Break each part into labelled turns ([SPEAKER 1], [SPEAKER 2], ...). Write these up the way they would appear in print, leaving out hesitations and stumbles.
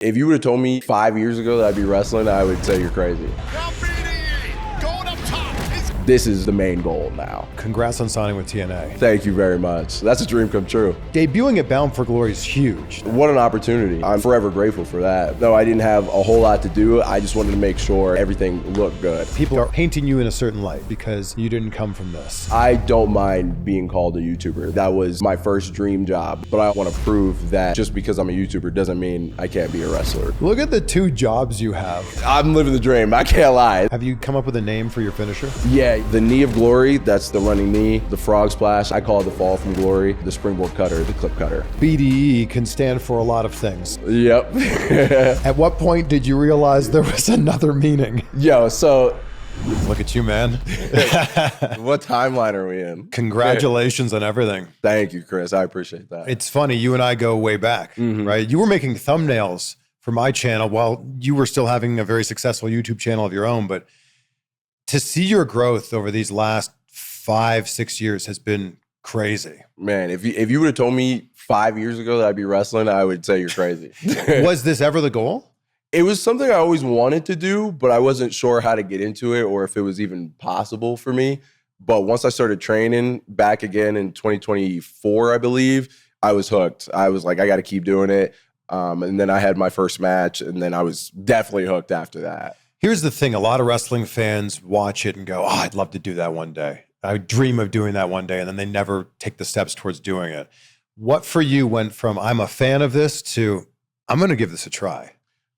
[SPEAKER 1] If you would have told me 5 years ago that I'd be wrestling, I would say you're crazy.
[SPEAKER 2] Now BDE, going up top.
[SPEAKER 1] This is the main goal now.
[SPEAKER 3] Congrats on signing with TNA.
[SPEAKER 1] Thank you very much. That's a dream come true.
[SPEAKER 3] Debuting at Bound For Glory is huge.
[SPEAKER 1] What an opportunity. I'm forever grateful for that. Though I didn't have a whole lot to do, I just wanted to make sure everything looked good.
[SPEAKER 3] People are painting you in a certain light because you didn't come from this.
[SPEAKER 1] I don't mind being called a YouTuber. That was my first dream job, but I want to prove that just because I'm a YouTuber doesn't mean I can't be a wrestler.
[SPEAKER 3] Look at the 2 jobs you have.
[SPEAKER 1] I'm living the dream, I can't lie.
[SPEAKER 3] Have you come up with a name for your finisher?
[SPEAKER 1] Yeah, the knee of glory, that's the running knee. The frog splash, I call it the fall from glory. The springboard cutter, the clip cutter.
[SPEAKER 3] BDE can stand for a lot of things.
[SPEAKER 1] Yep.
[SPEAKER 3] At what point did you realize there was another meaning?
[SPEAKER 1] Yo, so
[SPEAKER 3] Look at you, man.
[SPEAKER 1] what timeline are we in?
[SPEAKER 3] Congratulations on everything.
[SPEAKER 1] Thank you, Chris. I appreciate that.
[SPEAKER 3] It's funny, you and I go way back, right? You were making thumbnails for my channel while you were still having a very successful YouTube channel of your own, but to see your growth over these last 5-6 years has been crazy.
[SPEAKER 1] Man, if you would have told me 5 years ago that I'd be wrestling, I would say you're crazy.
[SPEAKER 3] Was this ever the goal?
[SPEAKER 1] It was something I always wanted to do, but I wasn't sure how to get into it or if it was even possible for me. But once I started training back again in 2024, I believe, I was hooked. I was like, I got to keep doing it. And then I had my first match, and then I was definitely hooked after that.
[SPEAKER 3] Here's the thing. A lot of wrestling fans watch it and go, oh, I'd love to do that one day. I dream of doing that one day, and then they never take the steps towards doing it. What for you went from I'm a fan of this to I'm going to give this a try?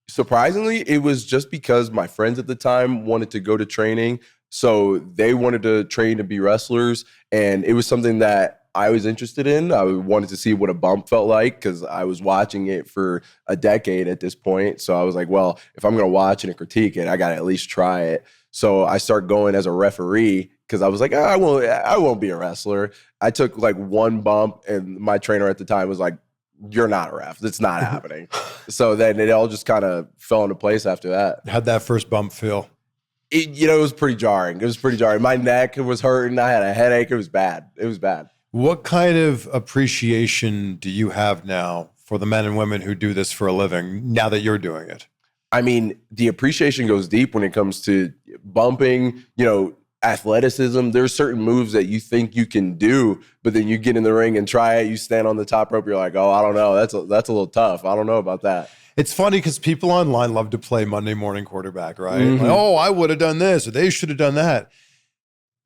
[SPEAKER 1] Surprisingly, it was just because my friends at the time wanted to go to training. So they wanted to train to be wrestlers. And it was something that I was interested in. I wanted to see what a bump felt like because I was watching it for a decade at this point. So I was like, well, if I'm going to watch it and critique it, I got to at least try it. So I started going as a referee because I was like, I won't be a wrestler. I took like one bump and my trainer at the time was like, you're not a ref. It's not happening. So then it all just kind of fell into place after that.
[SPEAKER 3] How'd that first bump feel?
[SPEAKER 1] It was pretty jarring. It was pretty jarring. My neck was hurting. I had a headache. It was bad. It was bad.
[SPEAKER 3] What kind of appreciation do you have now for the men and women who do this for a living now that you're doing it?
[SPEAKER 1] I mean, the appreciation goes deep when it comes to bumping, athleticism. There's certain moves that you think you can do, but then you get in the ring and try it. You stand on the top rope. You're like, oh, I don't know. That's a little tough. I don't know about that.
[SPEAKER 3] It's funny because people online love to play Monday morning quarterback, right? Like, oh, I would have done this or they should have done that.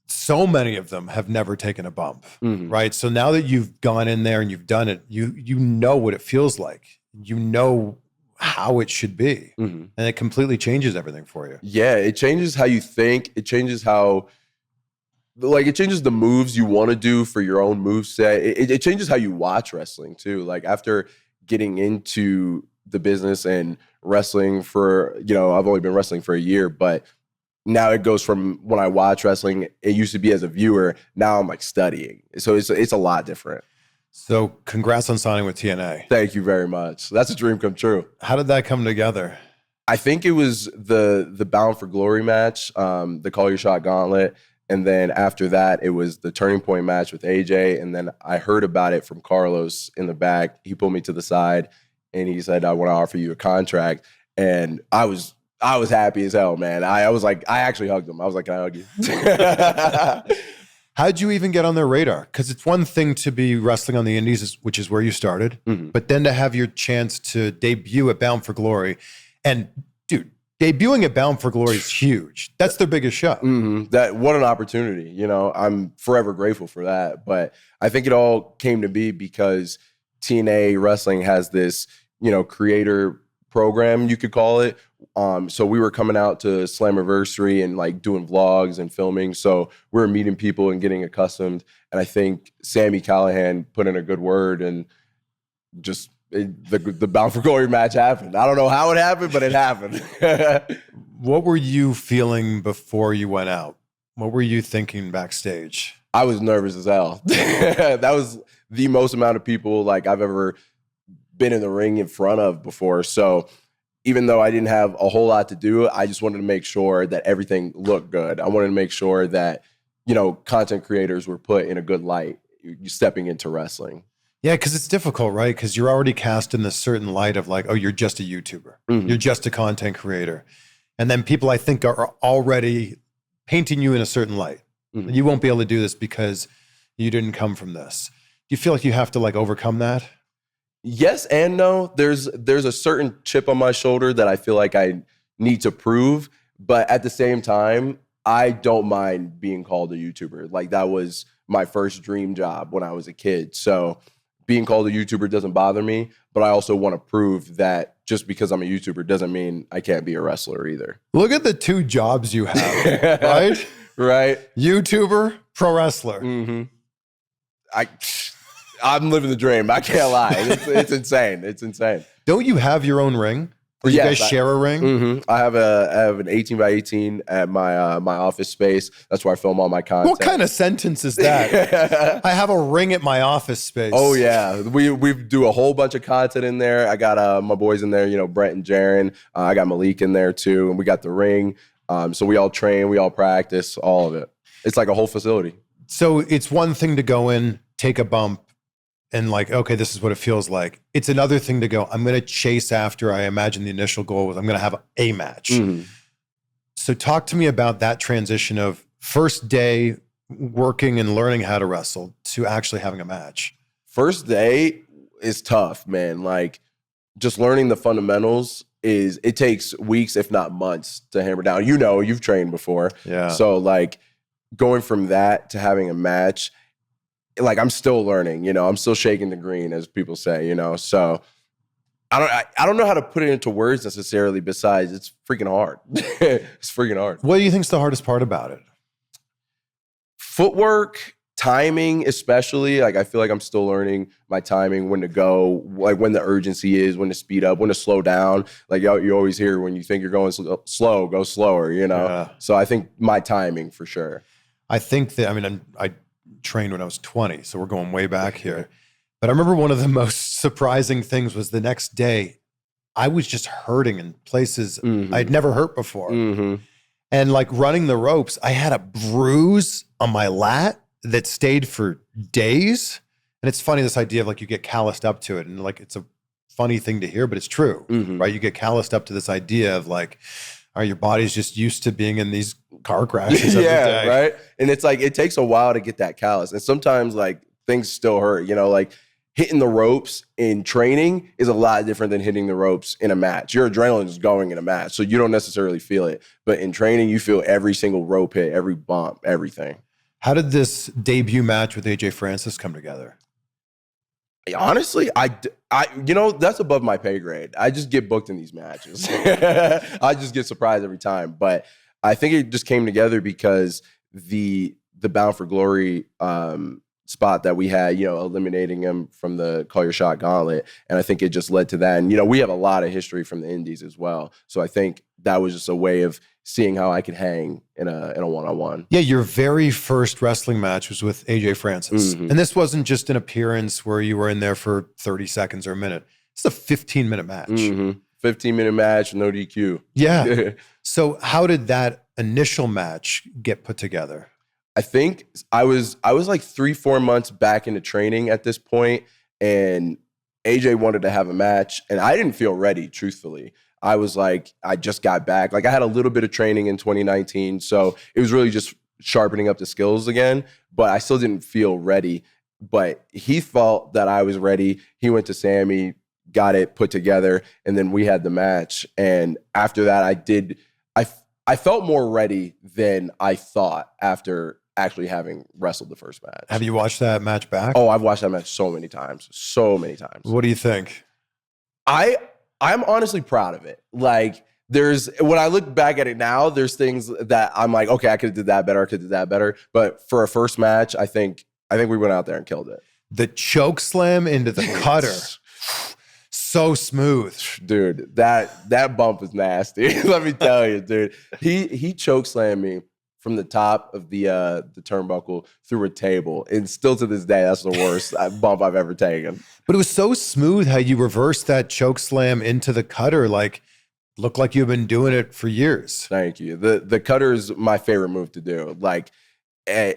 [SPEAKER 3] So many of them have never taken a bump, right? So now that you've gone in there and you've done it, you know what it feels like. You know how it should be. And it completely changes everything for you.
[SPEAKER 1] Yeah, it changes how you think. It changes it changes the moves you want to do for your own moveset. It changes how you watch wrestling too. Like after getting into the business and wrestling for, I've only been wrestling for a year, but now it goes from when I watch wrestling, it used to be as a viewer. Now I'm like studying. So it's a lot different.
[SPEAKER 3] So congrats on signing with TNA.
[SPEAKER 1] Thank you very much. That's a dream come true.
[SPEAKER 3] How did that come together?
[SPEAKER 1] I think it was the Bound For Glory match, the Call Your Shot Gauntlet. And then after that, it was the Turning Point match with AJ. And then I heard about it from Carlos in the back. He pulled me to the side and he said, I want to offer you a contract. And I was happy as hell, man. I was like, I actually hugged him. I was like, can I hug you?
[SPEAKER 3] How'd you even get on their radar? Because it's one thing to be wrestling on the indies, which is where you started, but then to have your chance to debut at Bound For Glory. And dude, debuting at Bound For Glory is huge. That's their biggest show.
[SPEAKER 1] What an opportunity. I'm forever grateful for that. But I think it all came to be because TNA Wrestling has this, creator program, you could call it. So we were coming out to Slammiversary and like doing vlogs and filming. So we were meeting people and getting accustomed. And I think Sami Callihan put in a good word and just the Bound For Glory match happened. I don't know how it happened, but it happened.
[SPEAKER 3] What were you feeling before you went out? What were you thinking backstage?
[SPEAKER 1] I was nervous as hell. That was the most amount of people like I've ever been in the ring in front of before. So even though I didn't have a whole lot to do, I just wanted to make sure that everything looked good. I wanted to make sure that, content creators were put in a good light, stepping into wrestling.
[SPEAKER 3] Yeah, because it's difficult, right? Because you're already cast in this certain light of like, oh, you're just a YouTuber. You're just a content creator. And then people, I think, are already painting you in a certain light. You won't be able to do this because you didn't come from this. Do you feel like you have to like overcome that?
[SPEAKER 1] Yes and no. There's a certain chip on my shoulder that I feel like I need to prove, but at the same time, I don't mind being called a YouTuber. Like that was my first dream job when I was a kid. So being called a YouTuber doesn't bother me, but I also want to prove that just because I'm a YouTuber doesn't mean I can't be a wrestler either.
[SPEAKER 3] Look at the two jobs you have, right?
[SPEAKER 1] Right.
[SPEAKER 3] YouTuber, pro wrestler.
[SPEAKER 1] I'm living the dream. I can't lie. It's insane. It's insane.
[SPEAKER 3] Don't you have your own ring? Or you guys share a ring?
[SPEAKER 1] I have an 18 by 18 at my my office space. That's where I film all my content.
[SPEAKER 3] What kind of sentence is that? I have a ring at my office space.
[SPEAKER 1] Oh yeah, we do a whole bunch of content in there. I got my boys in there, you know, Brent and Jaron. I got Malik in there too, and we got the ring. So we all train, we all practice, all of it. It's like a whole facility.
[SPEAKER 3] So it's one thing to go in, take a bump, and like, okay, this is what it feels like. It's another thing to go, I'm going to chase after, I imagine the initial goal was I'm going to have a match. So talk to me about that transition of first day working and learning how to wrestle to actually having a match.
[SPEAKER 1] First day is tough, man. Like just learning the fundamentals it takes weeks, if not months to hammer down. You know, you've trained before.
[SPEAKER 3] Yeah.
[SPEAKER 1] So like going from that to having a match, like I'm still learning, you know, I'm still shaking the green, as people say, you know. So I don't know how to put it into words necessarily, besides it's freaking hard. It's freaking hard.
[SPEAKER 3] What do you think is the hardest part about it?
[SPEAKER 1] Footwork, timing, especially. Like I feel like I'm still learning my timing, when to go, like when the urgency is, when to speed up, when to slow down. Like you always hear when you think you're going slow, go slower, you know.
[SPEAKER 3] Yeah.
[SPEAKER 1] So I think my timing for sure.
[SPEAKER 3] I think that, I mean, I trained when I was 20, so we're going way back here. But I remember one of the most surprising things was the next day, I was just hurting in places I'd never hurt before. And like running the ropes, I had a bruise on my lat that stayed for days. And it's funny, this idea of like you get calloused up to it. And like, it's a funny thing to hear, but it's true, right? You get calloused up to this idea of like, your body's just used to being in these car crashes every day.
[SPEAKER 1] Right? And it's like, it takes a while to get that callus. And sometimes like things still hurt, you know, like hitting the ropes in training is a lot different than hitting the ropes in a match. Your adrenaline is going in a match, so you don't necessarily feel it. But in training, you feel every single rope hit, every bump, everything.
[SPEAKER 3] How did this debut match with AJ Francis come together?
[SPEAKER 1] Honestly, I you know, that's above my pay grade. I just get booked in these matches. I just get surprised every time. But I think it just came together because the Bound for Glory spot that we had, you know, eliminating him from the Call Your Shot gauntlet. And I think it just led to that. And, you know, we have a lot of history from the indies as well. So I think that was just a way of seeing how I could hang in a one-on-one.
[SPEAKER 3] Yeah, your very first wrestling match was with AJ Francis. And this wasn't just an appearance where you were in there for 30 seconds or a minute. It's a 15-minute match.
[SPEAKER 1] 15-minute match, no DQ.
[SPEAKER 3] Yeah. So how did that initial match get put together?
[SPEAKER 1] I think I was like 3-4 months back into training at this point, and AJ wanted to have a match, and I didn't feel ready, truthfully. I was like, I just got back. Like I had a little bit of training in 2019, so it was really just sharpening up the skills again, but I still didn't feel ready. But he felt that I was ready. He went to Sammy, got it put together, and then we had the match. And after that, I felt more ready than I thought after actually having wrestled the first match.
[SPEAKER 3] Have you watched that match back?
[SPEAKER 1] Oh, I've watched that match so many times. So many times.
[SPEAKER 3] What do you think?
[SPEAKER 1] I'm honestly proud of it. Like when I look back at it now, there's things that I'm like, okay, I could have did that better. I could have did that better. But for a first match, I think we went out there and killed it. The
[SPEAKER 3] choke slam into the cutter. So smooth.
[SPEAKER 1] Dude, that bump was nasty. Let me tell you, dude. He choke slammed me from the top of the turnbuckle through a table. And still to this day, that's the worst bump I've ever taken.
[SPEAKER 3] But it was so smooth how you reversed that choke slam into the cutter. Like, looked like you've been doing it for years.
[SPEAKER 1] Thank you. The cutter is my favorite move to do. Like,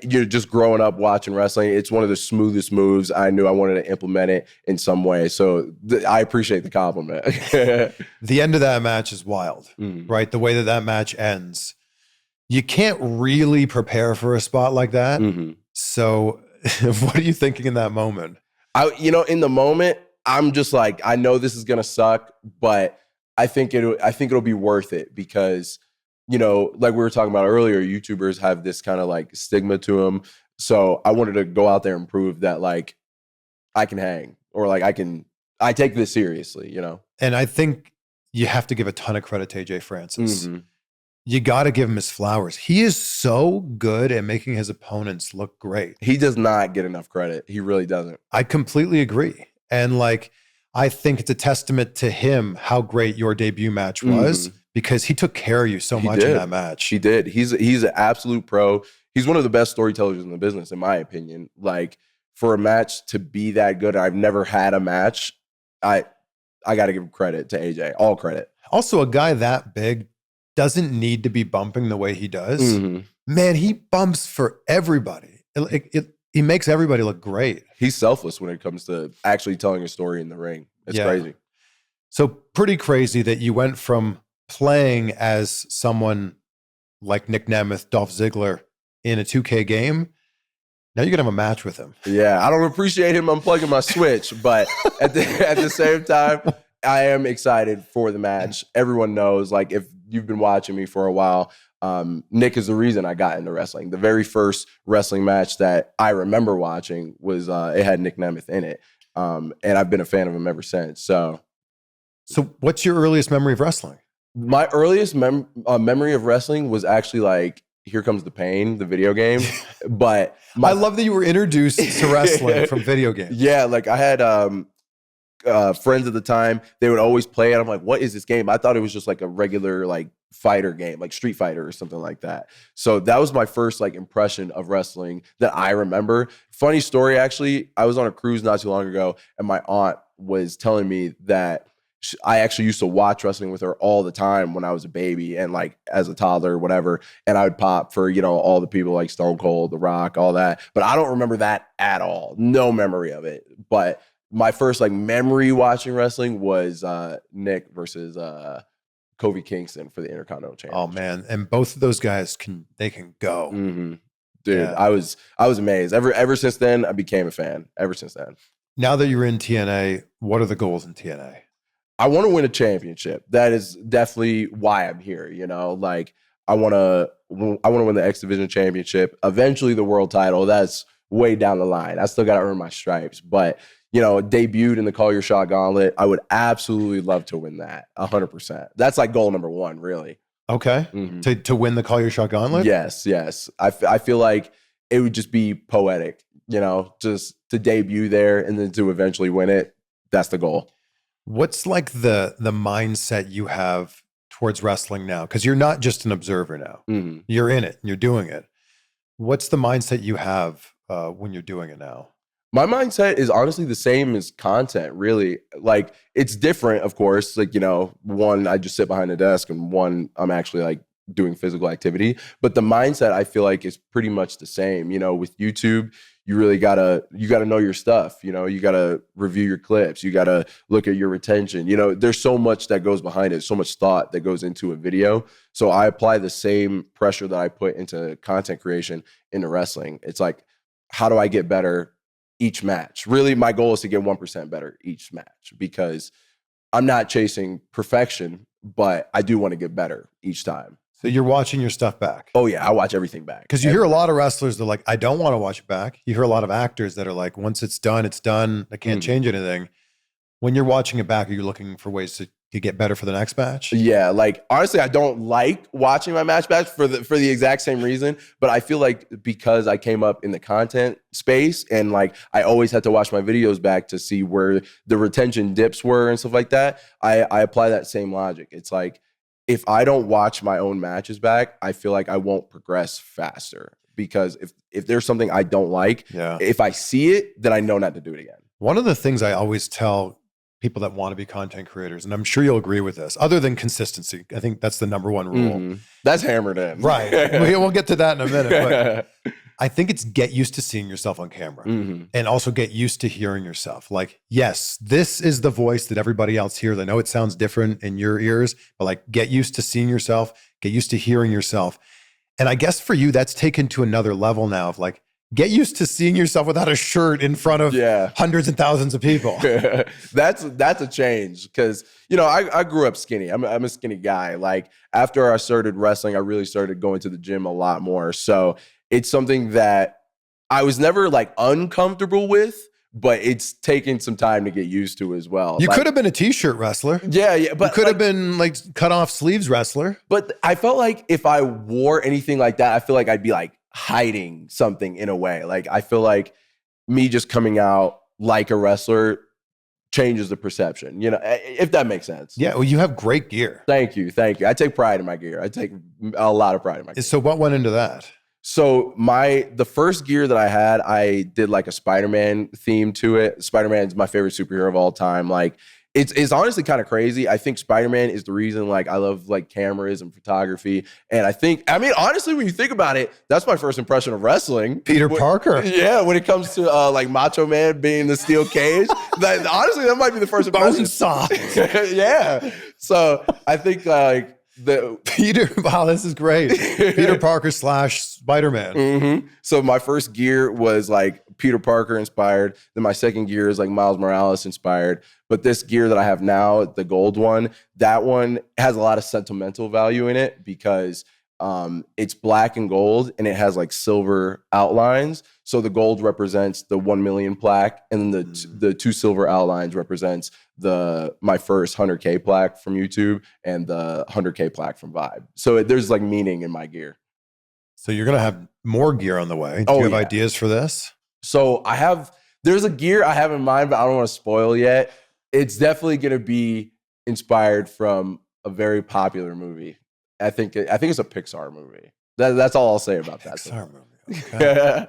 [SPEAKER 1] you're just growing up watching wrestling. It's one of the smoothest moves. I knew I wanted to implement it in some way. So I appreciate the compliment.
[SPEAKER 3] The end of that match is wild, right? The way that that match ends, you can't really prepare for a spot like that. So what are you thinking in that moment?
[SPEAKER 1] In the moment, I'm just like, I know this is going to suck, but I think it'll be worth it because, like we were talking about earlier, YouTubers have this kind of like stigma to them. So I wanted to go out there and prove that like I can hang, or like I take this seriously,
[SPEAKER 3] And I think you have to give a ton of credit to AJ Francis. You got to give him his flowers. He is so good at making his opponents look great.
[SPEAKER 1] He does not get enough credit. He really doesn't.
[SPEAKER 3] I completely agree. And like, I think it's a testament to him how great your debut match was because he took care of you so much in that match.
[SPEAKER 1] He did. He's an absolute pro. He's one of the best storytellers in the business, in my opinion. Like, for a match to be that good, I've never had a match. I got to give credit to AJ. All credit.
[SPEAKER 3] Also, a guy that big doesn't need to be bumping the way he does. Man, he bumps for everybody. He makes everybody look great.
[SPEAKER 1] He's selfless when it comes to actually telling a story in the ring. It's crazy.
[SPEAKER 3] So pretty crazy that you went from playing as someone like Nick Nemeth, Dolph Ziggler in a 2K game. Now you're going to have a match with him.
[SPEAKER 1] Yeah, I don't appreciate him unplugging my Switch, but at the same time, I am excited for the match. Everyone knows, like, if you've been watching me for a while, Nick is the reason I got into wrestling. The very first wrestling match that I remember watching was it had Nick Nemeth in it, and I've been a fan of him ever since. So
[SPEAKER 3] what's your earliest memory of wrestling?
[SPEAKER 1] My earliest memory of wrestling was actually like Here Comes the Pain, the video game. But
[SPEAKER 3] I love that you were introduced to wrestling from video games.
[SPEAKER 1] Yeah, like I had friends at the time. They would always play it. I'm like, what is this game? I thought it was just like a regular like fighter game, like Street Fighter or something like that. So that was my first like impression of wrestling that I remember. Funny story, actually, I was on a cruise not too long ago, and my aunt was telling me that I actually used to watch wrestling with her all the time when I was a baby and like as a toddler or whatever. And I would pop for, all the people like Stone Cold, The Rock, all that. But I don't remember that at all. No memory of it. But my first like memory watching wrestling was Nick versus Kofi Kingston for the Intercontinental Championship.
[SPEAKER 3] Oh man. And both of those guys can go.
[SPEAKER 1] Dude,
[SPEAKER 3] yeah.
[SPEAKER 1] I was amazed. Ever since then, I became a fan. Ever since then.
[SPEAKER 3] Now that you're in TNA, what are the goals in TNA?
[SPEAKER 1] I want to win a championship. That is definitely why I'm here. Like I want to win the X Division championship. Eventually, the world title. That's way down the line. I still got to earn my stripes. But debuted in the Call Your Shot Gauntlet. I would absolutely love to win that. 100%. That's like goal number one, really.
[SPEAKER 3] Okay. To win the Call Your Shot Gauntlet.
[SPEAKER 1] Yes. I feel like it would just be poetic. Just to debut there and then to eventually win it. That's the goal.
[SPEAKER 3] What's like the mindset you have towards wrestling now? Because you're not just an observer now. You're in it and you're doing it. What's the mindset you have when you're doing it now?
[SPEAKER 1] My mindset is honestly the same as content, really. Like, it's different, of course. Like, one, I just sit behind a desk, and one, I'm actually like doing physical activity. But the mindset, I feel like, is pretty much the same. With YouTube, you really gotta know your stuff. You gotta review your clips. You gotta look at your retention. There's so much that goes behind it, so much thought that goes into a video. So I apply the same pressure that I put into content creation into wrestling. It's like, how do I get better each match? Really, my goal is to get 1% better each match, because I'm not chasing perfection, but I do want to get better each time.
[SPEAKER 3] So you're watching your stuff back?
[SPEAKER 1] Oh yeah, I watch everything back.
[SPEAKER 3] Because you hear a lot of wrestlers that are like, I don't want to watch it back. You hear a lot of actors that are like, once it's done, it's done. I can't change anything. When you're watching it back, are you looking for ways to get better for the next match?
[SPEAKER 1] Yeah, like honestly, I don't like watching my match back for the exact same reason. But I feel like because I came up in the content space and like I always had to watch my videos back to see where the retention dips were and stuff like that, I apply that same logic. It's like, if I don't watch my own matches back, I feel like I won't progress faster, because if there's something I don't like, if I see it, then I know not to do it again.
[SPEAKER 3] One of the things I always tell people that want to be content creators, and I'm sure you'll agree with this, other than consistency, I think that's the number one rule.
[SPEAKER 1] That's hammered in.
[SPEAKER 3] Right. We'll get to that in a minute. But I think it's get used to seeing yourself on camera and also get used to hearing yourself. Like, yes, this is the voice that everybody else hears. I know it sounds different in your ears, but like get used to seeing yourself, get used to hearing yourself. And I guess for you, that's taken to another level now of like, get used to seeing yourself without a shirt in front of hundreds and thousands of people.
[SPEAKER 1] That's a change because, you know, I grew up skinny. I'm a skinny guy. Like after I started wrestling, I really started going to the gym a lot more. So it's something that I was never like uncomfortable with, but it's taken some time to get used to as well.
[SPEAKER 3] You could have been a t-shirt wrestler.
[SPEAKER 1] Yeah. But
[SPEAKER 3] you could have been like cut off sleeves wrestler.
[SPEAKER 1] But I felt like if I wore anything like that, I feel like I'd be like hiding something in a way. Like I feel like me just coming out like a wrestler changes the perception, you know, if that makes sense.
[SPEAKER 3] Yeah, well, you have great gear.
[SPEAKER 1] Thank you. I take pride in my gear. I take a lot of pride in my gear.
[SPEAKER 3] So what went into that?
[SPEAKER 1] So the first gear that I had, I did like a Spider-Man theme to it. Spider-Man is my favorite superhero of all time. Like it's honestly kind of crazy. I think Spider-Man is the reason like I love like cameras and photography. And I mean, honestly, when you think about it, that's my first impression of wrestling.
[SPEAKER 3] Peter Parker.
[SPEAKER 1] Yeah, when it comes to like Macho Man being the steel cage, honestly, that might be the first impression.
[SPEAKER 3] Bonesaw.
[SPEAKER 1] Yeah. So I think like
[SPEAKER 3] wow, this is great. Peter Parker / Spider-Man.
[SPEAKER 1] So my first gear was like Peter Parker inspired. Then my second gear is like Miles Morales inspired. But this gear that I have now, the gold one, that one has a lot of sentimental value in it because it's black and gold and it has like silver outlines. So the gold represents the 1 million plaque and then the 2 silver outlines represents my first 100K plaque from YouTube and the 100K plaque from Vibe. So there's like meaning in my gear.
[SPEAKER 3] So you're going to have more gear on the way. Do you have ideas for this?
[SPEAKER 1] So there's a gear I have in mind, but I don't want to spoil yet. It's definitely going to be inspired from a very popular movie. I think it's a Pixar movie. That's all I'll say about that.
[SPEAKER 3] Pixar movie. Okay.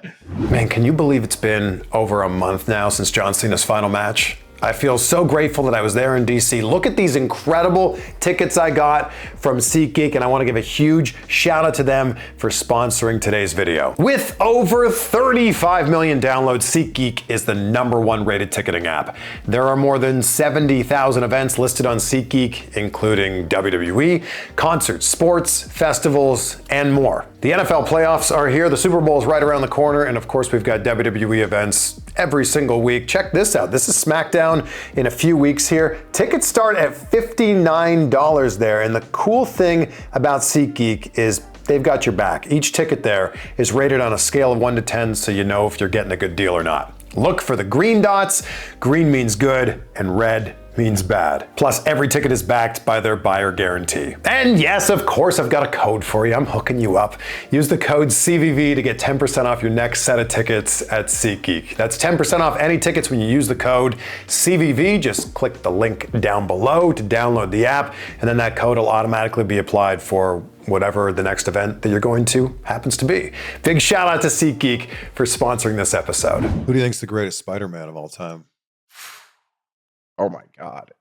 [SPEAKER 4] Man, can you believe it's been over a month now since John Cena's final match? I feel so grateful that I was there in DC. Look at these incredible tickets I got from SeatGeek, and I want to give a huge shout out to them for sponsoring today's video. With over 35 million downloads, SeatGeek is the #1 rated ticketing app. There are more than 70,000 events listed on SeatGeek, including WWE, concerts, sports, festivals, and more. The NFL playoffs are here, the Super Bowl is right around the corner, and of course we've got WWE events every single week. Check this out. This is SmackDown in a few weeks here. Tickets start at $59 there, and the cool thing about SeatGeek is they've got your back. Each ticket there is rated on a scale of 1 to 10, so you know if you're getting a good deal or not. Look for the green dots. Green means good, and red means bad. Plus, every ticket is backed by their buyer guarantee. And yes, of course, I've got a code for you. I'm hooking you up. Use the code CVV to get 10% off your next set of tickets at SeatGeek. That's 10% off any tickets when you use the code CVV. Just click the link down below to download the app, and then that code will automatically be applied for whatever the next event that you're going to happens to be. Big shout out to SeatGeek for sponsoring this episode.
[SPEAKER 3] Who do you think's the greatest Spider-Man of all time?
[SPEAKER 1] Oh my God.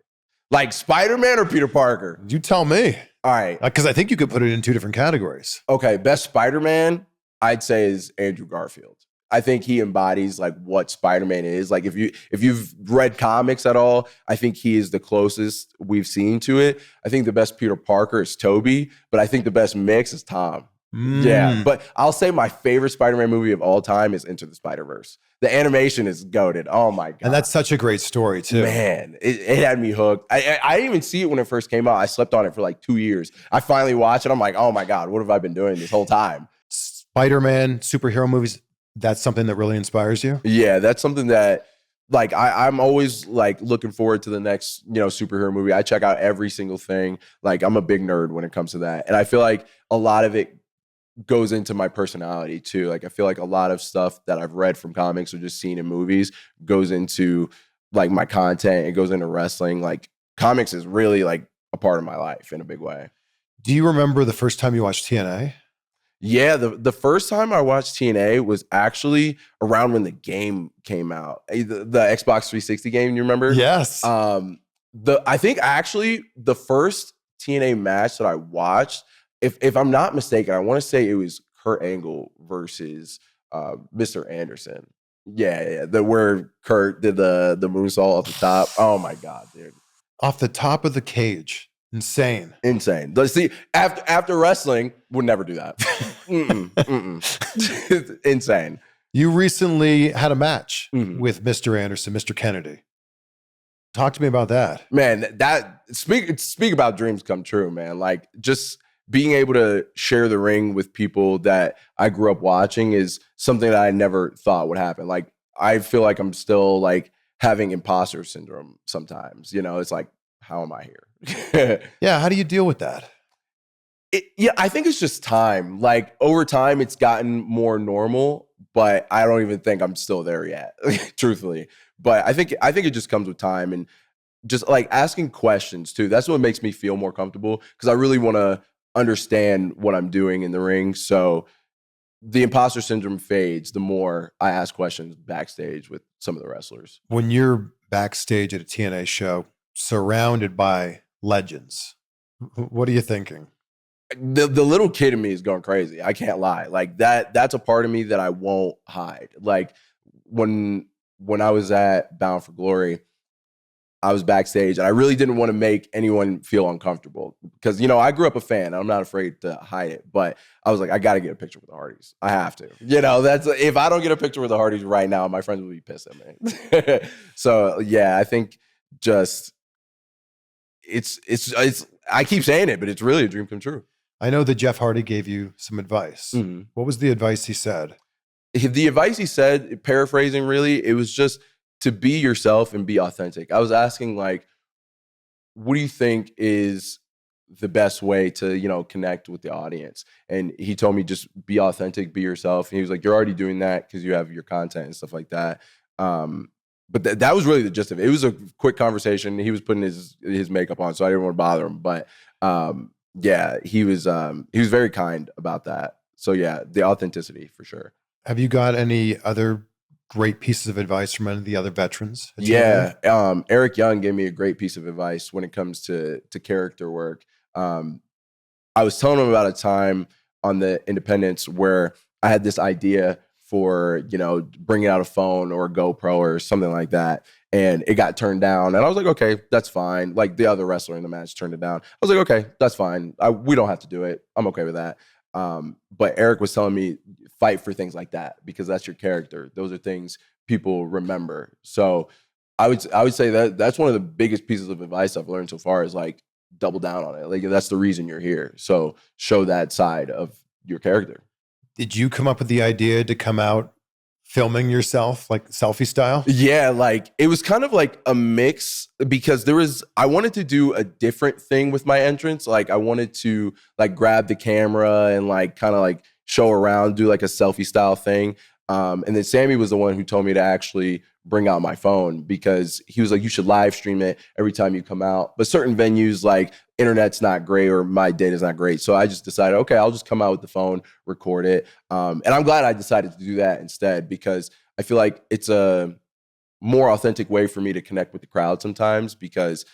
[SPEAKER 1] Like Spider-Man or Peter Parker?
[SPEAKER 3] You tell me.
[SPEAKER 1] All right.
[SPEAKER 3] Because I think you could put it in 2 different categories.
[SPEAKER 1] Okay, best Spider-Man, I'd say is Andrew Garfield. I think he embodies like what Spider-Man is. Like if you've read comics at all, I think he is the closest we've seen to it. I think the best Peter Parker is Tobey, but I think the best mix is Tom. Yeah, but I'll say my favorite Spider-Man movie of all time is Into the Spider-Verse. The animation is goated. Oh my God.
[SPEAKER 3] And that's such a great story too.
[SPEAKER 1] Man, it had me hooked. I didn't even see it when it first came out. I slept on it for like 2 years. I finally watched it. I'm like, oh my God, what have I been doing this whole time?
[SPEAKER 3] Spider-Man, superhero movies, that's something that really inspires you?
[SPEAKER 1] Yeah, that's something that like I'm always like looking forward to the next, superhero movie. I check out every single thing. Like I'm a big nerd when it comes to that. And I feel like a lot of it goes into my personality too. Like I feel like a lot of stuff that I've read from comics or just seen in movies goes into like my content. It goes into wrestling. Like comics is really like a part of my life in a big way.
[SPEAKER 3] Do you remember the first time you watched TNA?
[SPEAKER 1] Yeah, the first time I watched TNA was actually around when the game came out. The Xbox 360 game, you remember?
[SPEAKER 3] Yes.
[SPEAKER 1] I think actually the first TNA match that I watched, if I'm not mistaken, I want to say it was Kurt Angle versus Mr. Anderson. Yeah, where Kurt did the moonsault off the top. Oh my god, dude!
[SPEAKER 3] Off the top of the cage, insane.
[SPEAKER 1] Let's see. After wrestling, would never do that. Insane.
[SPEAKER 3] You recently had a match with Mr. Anderson, Mr. Kennedy. Talk to me about that.
[SPEAKER 1] Man, that speak about dreams come true, man. Like just being able to share the ring with people that I grew up watching is something that I never thought would happen. Like I feel like I'm still like having imposter syndrome sometimes. You know, it's like, how am I here?
[SPEAKER 3] Yeah, how do you deal with that?
[SPEAKER 1] I think it's just time. Like over time, it's gotten more normal, but I don't even think I'm still there yet, truthfully. But I think it just comes with time and just like asking questions too. That's what makes me feel more comfortable because I really want to understand what I'm doing in the ring. So the imposter syndrome fades the more I ask questions backstage with some of the wrestlers.
[SPEAKER 3] When you're backstage at a TNA show, surrounded by legends, what are you thinking?
[SPEAKER 1] The little kid in me is going crazy. I can't lie. Like that's a part of me that I won't hide. Like when I was at Bound for Glory, I was backstage and I really didn't want to make anyone feel uncomfortable because, you know, I grew up a fan. And I'm not afraid to hide it, but I was like, I got to get a picture with the Hardys. I have to, you know, if I don't get a picture with the Hardys right now, my friends will be pissed at me. So yeah, I think just it's, I keep saying it, but it's really a dream come true.
[SPEAKER 3] I know that Jeff Hardy gave you some advice. What was the advice he said?
[SPEAKER 1] The advice he said, paraphrasing really, it was just to be yourself and be authentic. I was asking like, what do you think is the best way to, you know, connect with the audience? And he told me just be authentic, be yourself. And he was like, you're already doing that because you have your content and stuff like that. But that was really the gist of it. It was a quick conversation. He was putting his makeup on, so I didn't want to bother him. But yeah, he was very kind about that. So yeah, the authenticity for sure.
[SPEAKER 3] Have you got any other great pieces of advice from any of the other veterans?
[SPEAKER 1] Yeah, Eric Young gave me a great piece of advice when it comes to character work. I was telling him about a time on the Independence where I had this idea for, you know, bringing out a phone or a GoPro or something like that. And it got turned down. And I was like, okay, that's fine. Like the other wrestler in the match turned it down. I was like, okay, that's fine. We don't have to do it. I'm okay with that. But Eric was telling me, fight for things like that because that's your character. Those are things people remember. So I would say that that's one of the biggest pieces of advice I've learned so far is like double down on it. Like that's the reason you're here. So show that side of your character.
[SPEAKER 3] Did you come up with the idea to come out filming yourself like selfie style?
[SPEAKER 1] Yeah, like it was kind of like a mix because I wanted to do a different thing with my entrance. Like I wanted to like grab the camera and like kind of like show around, do like a selfie style thing. And then Sammy was the one who told me to actually bring out my phone because he was like, you should live stream it every time you come out. But certain venues like internet's not great or my data's not great. So I just decided, okay, I'll just come out with the phone, record it. And I'm glad I decided to do that instead because I feel like it's a more authentic way for me to connect with the crowd sometimes because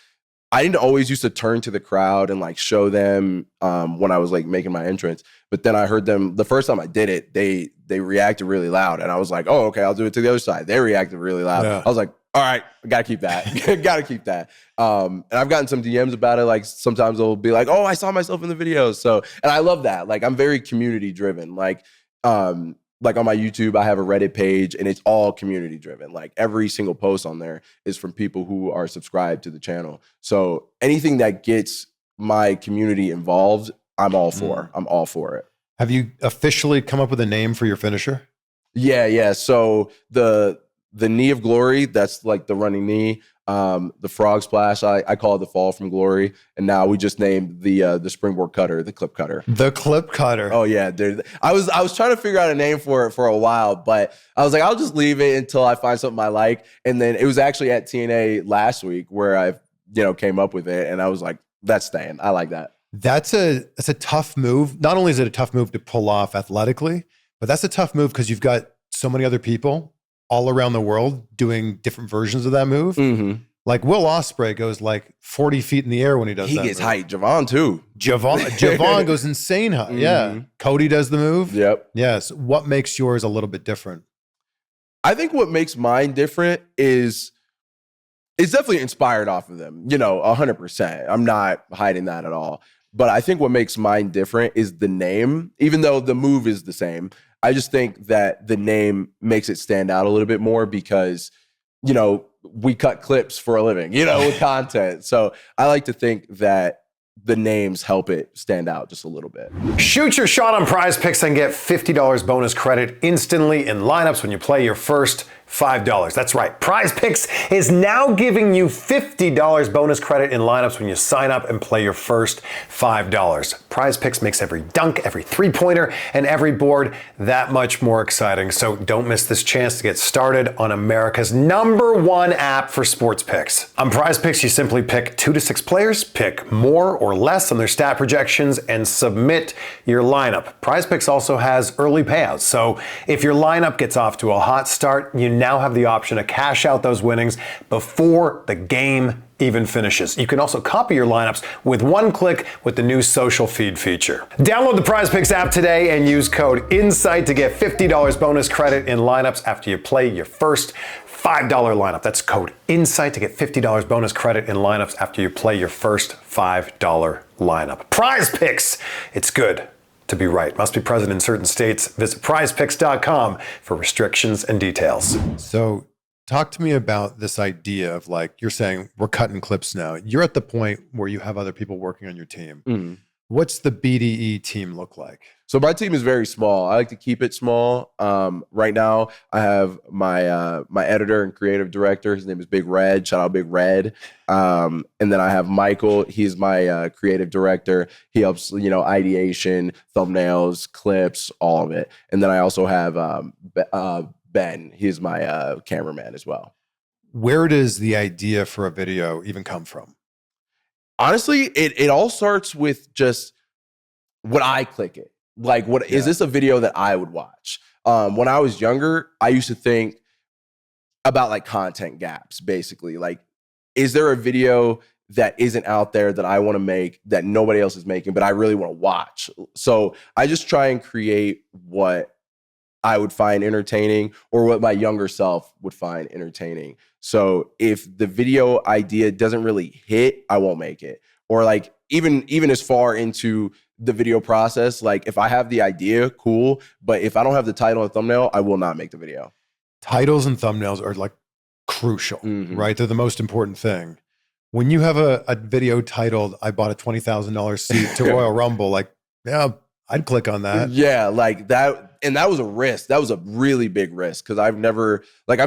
[SPEAKER 1] I didn't always used to turn to the crowd and like show them when I was like making my entrance. But then I heard them the first time I did it, they reacted really loud. And I was like, oh, okay, I'll do it to the other side. They reacted really loud. Yeah. I was like, all right, I gotta keep that. Gotta keep that. And I've gotten some DMs about it. Like sometimes they'll be like, oh, I saw myself in the video. So, and I love that. Like I'm very community driven. Like on my YouTube, I have a Reddit page and it's all community driven. Like every single post on there is from people who are subscribed to the channel. So anything that gets my community involved, I'm all for. I'm all for it.
[SPEAKER 3] Have you officially come up with a name for your finisher?
[SPEAKER 1] Yeah. So the knee of glory, that's like the running knee. The frog splash, I call it the fall from glory. And now we just named the springboard cutter, the clip cutter.
[SPEAKER 3] The clip cutter.
[SPEAKER 1] Oh yeah, dude. I was trying to figure out a name for it for a while, but I was like, I'll just leave it until I find something I like. And then it was actually at TNA last week where I, came up with it, and I was like, that's staying. I like that.
[SPEAKER 3] That's a tough move. Not only is it a tough move to pull off athletically, but that's a tough move because you've got so many other people all around the world doing different versions of that move. Mm-hmm. Like Will Ospreay goes like 40 feet in the air when he does that.
[SPEAKER 1] He gets
[SPEAKER 3] move.
[SPEAKER 1] height. Javon too.
[SPEAKER 3] Javon goes insane high. Yeah. Cody does the move.
[SPEAKER 1] Yep.
[SPEAKER 3] Yes. What makes yours a little bit different?
[SPEAKER 1] I think what makes mine different is it's definitely inspired off of them, 100%. I'm not hiding that at all. But I think what makes mine different is the name, even though the move is the same. I just think that the name makes it stand out a little bit more because, we cut clips for a living, with content. So I like to think that the names help it stand out just a little bit.
[SPEAKER 4] Shoot your shot on Prize Picks and get $50 bonus credit instantly in lineups when you play your first $5. That's right. Prize Picks is now giving you $50 bonus credit in lineups when you sign up and play your first $5. Prize Picks makes every dunk, every three-pointer, and every board that much more exciting. So don't miss this chance to get started on America's #1 app for sports picks. On Prize Picks, you simply pick 2 to 6 players, pick more or less on their stat projections, and submit your lineup. Prize Picks also has early payouts. So if your lineup gets off to a hot start, you now have the option to cash out those winnings before the game even finishes. You can also copy your lineups with one click with the new social feed feature. Download the Prize Picks app today and use code INSIGHT to get $50 bonus credit in lineups after you play your first $5 lineup. That's code INSIGHT to get $50 bonus credit in lineups after you play your first $5 lineup. Prize Picks, it's good to be right. Must be present in certain states. Visit prizepicks.com for restrictions and details.
[SPEAKER 3] So talk to me about this idea of like, you're saying we're cutting clips now. You're at the point where you have other people working on your team. What's the BDE team look like?
[SPEAKER 1] So my team is very small. I like to keep it small. Right now, I have my my editor and creative director. His name is Big Red. Shout out Big Red. And then I have Michael. He's my creative director. He helps, ideation, thumbnails, clips, all of it. And then I also have Ben. He's my cameraman as well.
[SPEAKER 3] Where does the idea for a video even come from?
[SPEAKER 1] Honestly, it all starts with just when I click it. Like, is this a video that I would watch? When I was younger, I used to think about like content gaps, basically. Like, is there a video that isn't out there that I want to make that nobody else is making, but I really want to watch? So I just try and create what I would find entertaining or what my younger self would find entertaining. So if the video idea doesn't really hit, I won't make it. Or like even as far into the video process, like if I have the idea, cool. But if I don't have the title and thumbnail, I will not make the video.
[SPEAKER 3] Titles and thumbnails are like crucial, right? They're the most important thing. When you have a video titled, I bought a $20,000 seat to Royal Rumble, like, yeah, I'd click on that.
[SPEAKER 1] Yeah, like that. And that was a risk. That was a really big risk because I've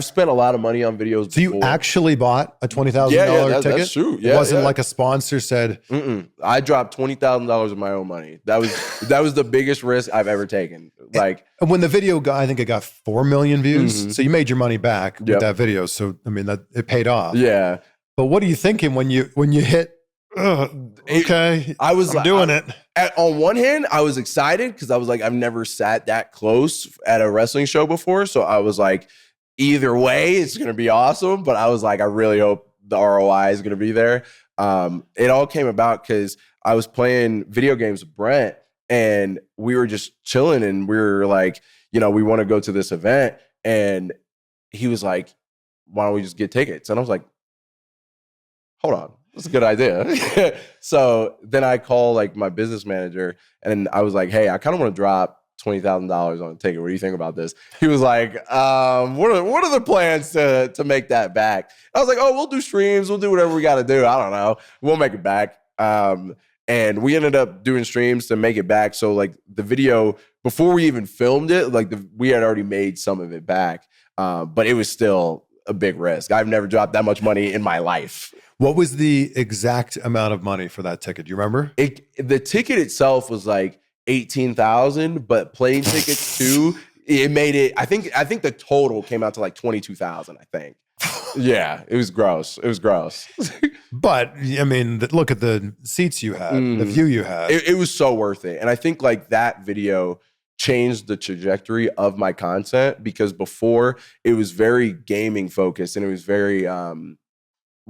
[SPEAKER 1] spent a lot of money on videos.
[SPEAKER 3] So you actually bought a $20,000 ticket?
[SPEAKER 1] That's true. Yeah,
[SPEAKER 3] it wasn't like a sponsor said.
[SPEAKER 1] I dropped $20,000 of my own money. That was the biggest risk I've ever taken. Like,
[SPEAKER 3] and when the video got, I think it got 4 million views. So you made your money back with that video. So I mean, that it paid off.
[SPEAKER 1] Yeah.
[SPEAKER 3] But what are you thinking when you hit? Okay, I'm doing it.
[SPEAKER 1] On one hand, I was excited because I was like, I've never sat that close at a wrestling show before. So I was like, either way, it's going to be awesome. But I was like, I really hope the ROI is going to be there. It all came about because I was playing video games with Brent and we were just chilling and we were like, we want to go to this event. And he was like, why don't we just get tickets? And I was like, hold on. That's a good idea. So then I call like my business manager and I was like, hey, I kind of want to drop $20,000 on a ticket. What do you think about this? He was like, what are the plans to make that back? I was like, oh, we'll do streams. We'll do whatever we got to do. I don't know. We'll make it back. And we ended up doing streams to make it back. So like the video, before we even filmed it, like we had already made some of it back. But it was still a big risk. I've never dropped that much money in my life.
[SPEAKER 3] What was the exact amount of money for that ticket? Do you remember?
[SPEAKER 1] The ticket itself was like $18,000, but plane tickets too, it made it. I think the total came out to like $22,000. I think. Yeah, it was gross. It was gross.
[SPEAKER 3] But I mean, look at the seats you had, the view you had.
[SPEAKER 1] It was so worth it, and I think like that video changed the trajectory of my content because before it was very gaming focused and it was very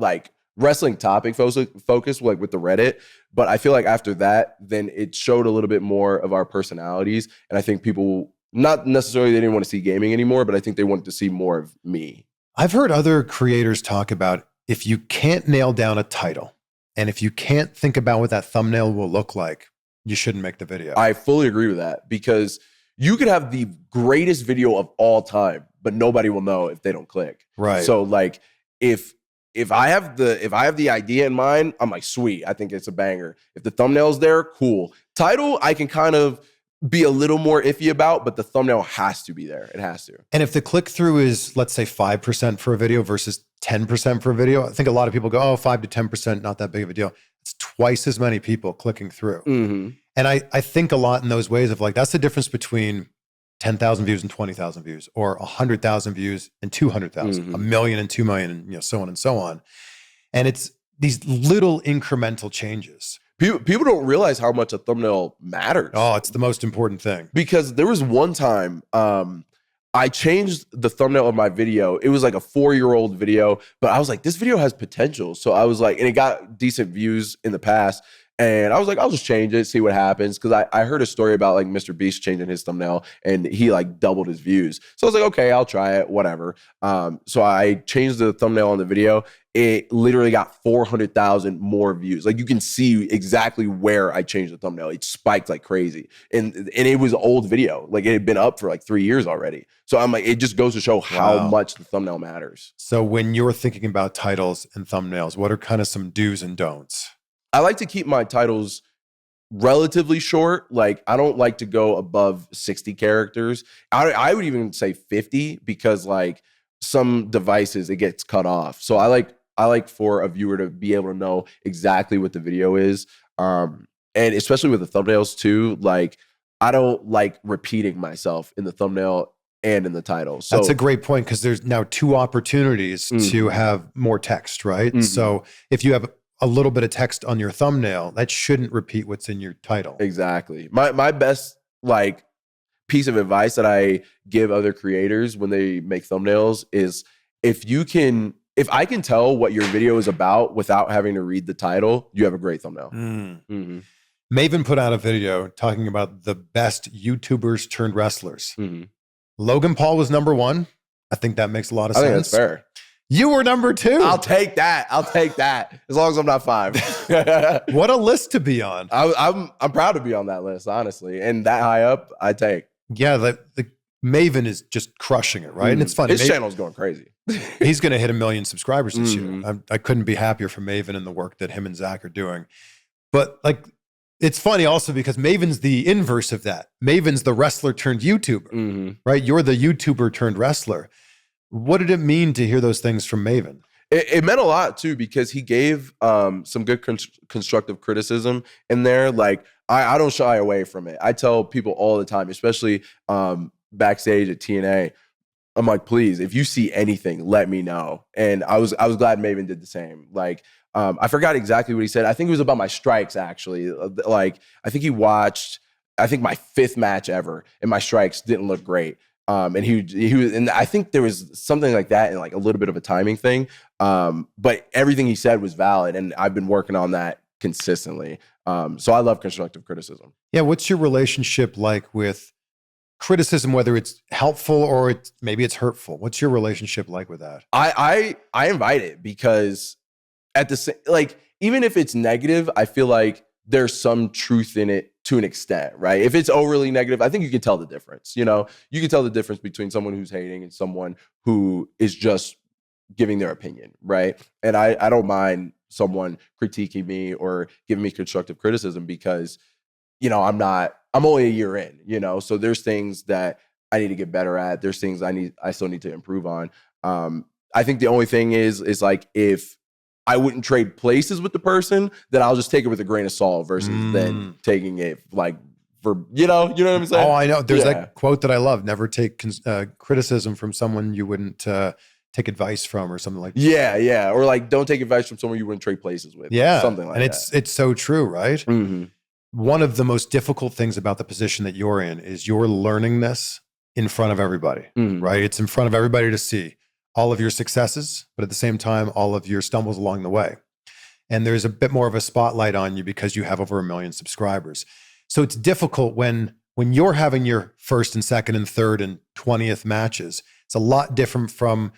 [SPEAKER 1] like wrestling topic focus like with the Reddit. But I feel like after that, then it showed a little bit more of our personalities. And I think people, not necessarily they didn't want to see gaming anymore, but I think they wanted to see more of me.
[SPEAKER 3] I've heard other creators talk about if you can't nail down a title and if you can't think about what that thumbnail will look like, you shouldn't make the video.
[SPEAKER 1] I fully agree with that, because you could have the greatest video of all time, but nobody will know if they don't click.
[SPEAKER 3] Right.
[SPEAKER 1] So like if I have the idea in mind, I'm like, sweet, I think it's a banger. If the thumbnail's there, cool. Title, I can kind of be a little more iffy about, but the thumbnail has to be there. It has to.
[SPEAKER 3] And if the click-through is, let's say, 5% for a video versus 10% for a video, I think a lot of people go, oh, 5 to 10%, not that big of a deal. It's twice as many people clicking through.
[SPEAKER 1] Mm-hmm.
[SPEAKER 3] And I think a lot in those ways of like, that's the difference between 10,000 views and 20,000 views, or 100,000 views and 200,000,
[SPEAKER 1] Mm-hmm.
[SPEAKER 3] 1 million and 2 million, and so on and so on. And it's these little incremental changes.
[SPEAKER 1] People don't realize how much a thumbnail matters.
[SPEAKER 3] Oh, it's the most important thing.
[SPEAKER 1] Because there was one time I changed the thumbnail of my video. It was like a 4-year-old video, but I was like, this video has potential. So I was like, and it got decent views in the past. And I was like, I'll just change it, see what happens. Because I heard a story about like Mr. Beast changing his thumbnail and he like doubled his views. So I was like, okay, I'll try it, whatever. So I changed the thumbnail on the video. It literally got 400,000 more views. Like you can see exactly where I changed the thumbnail. It spiked like crazy. And it was an old video. Like it had been up for like 3 years already. So I'm like, it just goes to show how much the thumbnail matters.
[SPEAKER 3] So when you're thinking about titles and thumbnails, what are kind of some do's and don'ts?
[SPEAKER 1] I like to keep my titles relatively short. Like I don't like to go above 60 characters. I would even say 50, because like some devices, it gets cut off. So I like for a viewer to be able to know exactly what the video is. And especially with the thumbnails too, like I don't like repeating myself in the thumbnail and in the title. So
[SPEAKER 3] that's a great point, because there's now 2 opportunities to have more text, right?
[SPEAKER 1] Mm-hmm.
[SPEAKER 3] So if you have a little bit of text on your thumbnail, that shouldn't repeat what's in your title.
[SPEAKER 1] Exactly. My best like piece of advice that I give other creators when they make thumbnails is if I can tell what your video is about without having to read the title, you have a great thumbnail. Mm-hmm.
[SPEAKER 3] Maven put out a video talking about the best YouTubers turned wrestlers.
[SPEAKER 1] Mm-hmm.
[SPEAKER 3] Logan Paul was number 1. I think that makes a lot of sense.
[SPEAKER 1] I think that's fair.
[SPEAKER 3] You were number 2.
[SPEAKER 1] I'll take that. As long as I'm not 5.
[SPEAKER 3] What a list to be on.
[SPEAKER 1] I'm proud to be on that list, honestly. And that high up, I take.
[SPEAKER 3] Yeah, the Maven is just crushing it, right? And it's funny.
[SPEAKER 1] His channel's going crazy.
[SPEAKER 3] He's going to hit 1 million subscribers this year. I couldn't be happier for Maven and the work that him and Zach are doing. But like, it's funny also because Maven's the inverse of that. Maven's the wrestler turned YouTuber, right? You're the YouTuber turned wrestler. What did it mean to hear those things from Maven?
[SPEAKER 1] It meant a lot too, because he gave some good constructive criticism in there. Like I don't shy away from it. I tell people all the time, especially backstage at TNA, I'm like, please, if you see anything, let me know. And I was glad Maven did the same. Like I forgot exactly what he said. I think it was about my strikes actually. Like I think he watched, my 5th match ever, and my strikes didn't look great. And he was, and I think there was something like that and like a little bit of a timing thing. But everything he said was valid, and I've been working on that consistently. So I love constructive criticism.
[SPEAKER 3] Yeah. What's your relationship like with criticism, whether it's helpful or maybe it's hurtful? What's your relationship like with that?
[SPEAKER 1] I invite it, because at the same, like, even if it's negative, I feel like there's some truth in it to an extent, right? If it's overly negative, I think you can tell the difference. You know, you can tell the difference between someone who's hating and someone who is just giving their opinion, right? And I don't mind someone critiquing me or giving me constructive criticism, because, you know, I'm only a year in, you know, so there's things that I need to get better at. There's things I still need to improve on. I think the only thing is like, if I wouldn't trade places with the person, then I'll just take it with a grain of salt versus then taking it like for, you know what I'm saying?
[SPEAKER 3] Oh, I know. There's that quote that I love: never take criticism from someone you wouldn't take advice from, or something like that.
[SPEAKER 1] Yeah. Or like, don't take advice from someone you wouldn't trade places with.
[SPEAKER 3] Yeah.
[SPEAKER 1] Something like that.
[SPEAKER 3] And it's so true, right?
[SPEAKER 1] Mm-hmm.
[SPEAKER 3] One of the most difficult things about the position that you're in is you're learning this in front of everybody, right? It's in front of everybody to see. all of your successes, but at the same time, all of your stumbles along the way. And there's a bit more of a spotlight on you because you have over 1 million subscribers. So it's difficult when you're having your first and second and third and 20th matches. It's a lot different from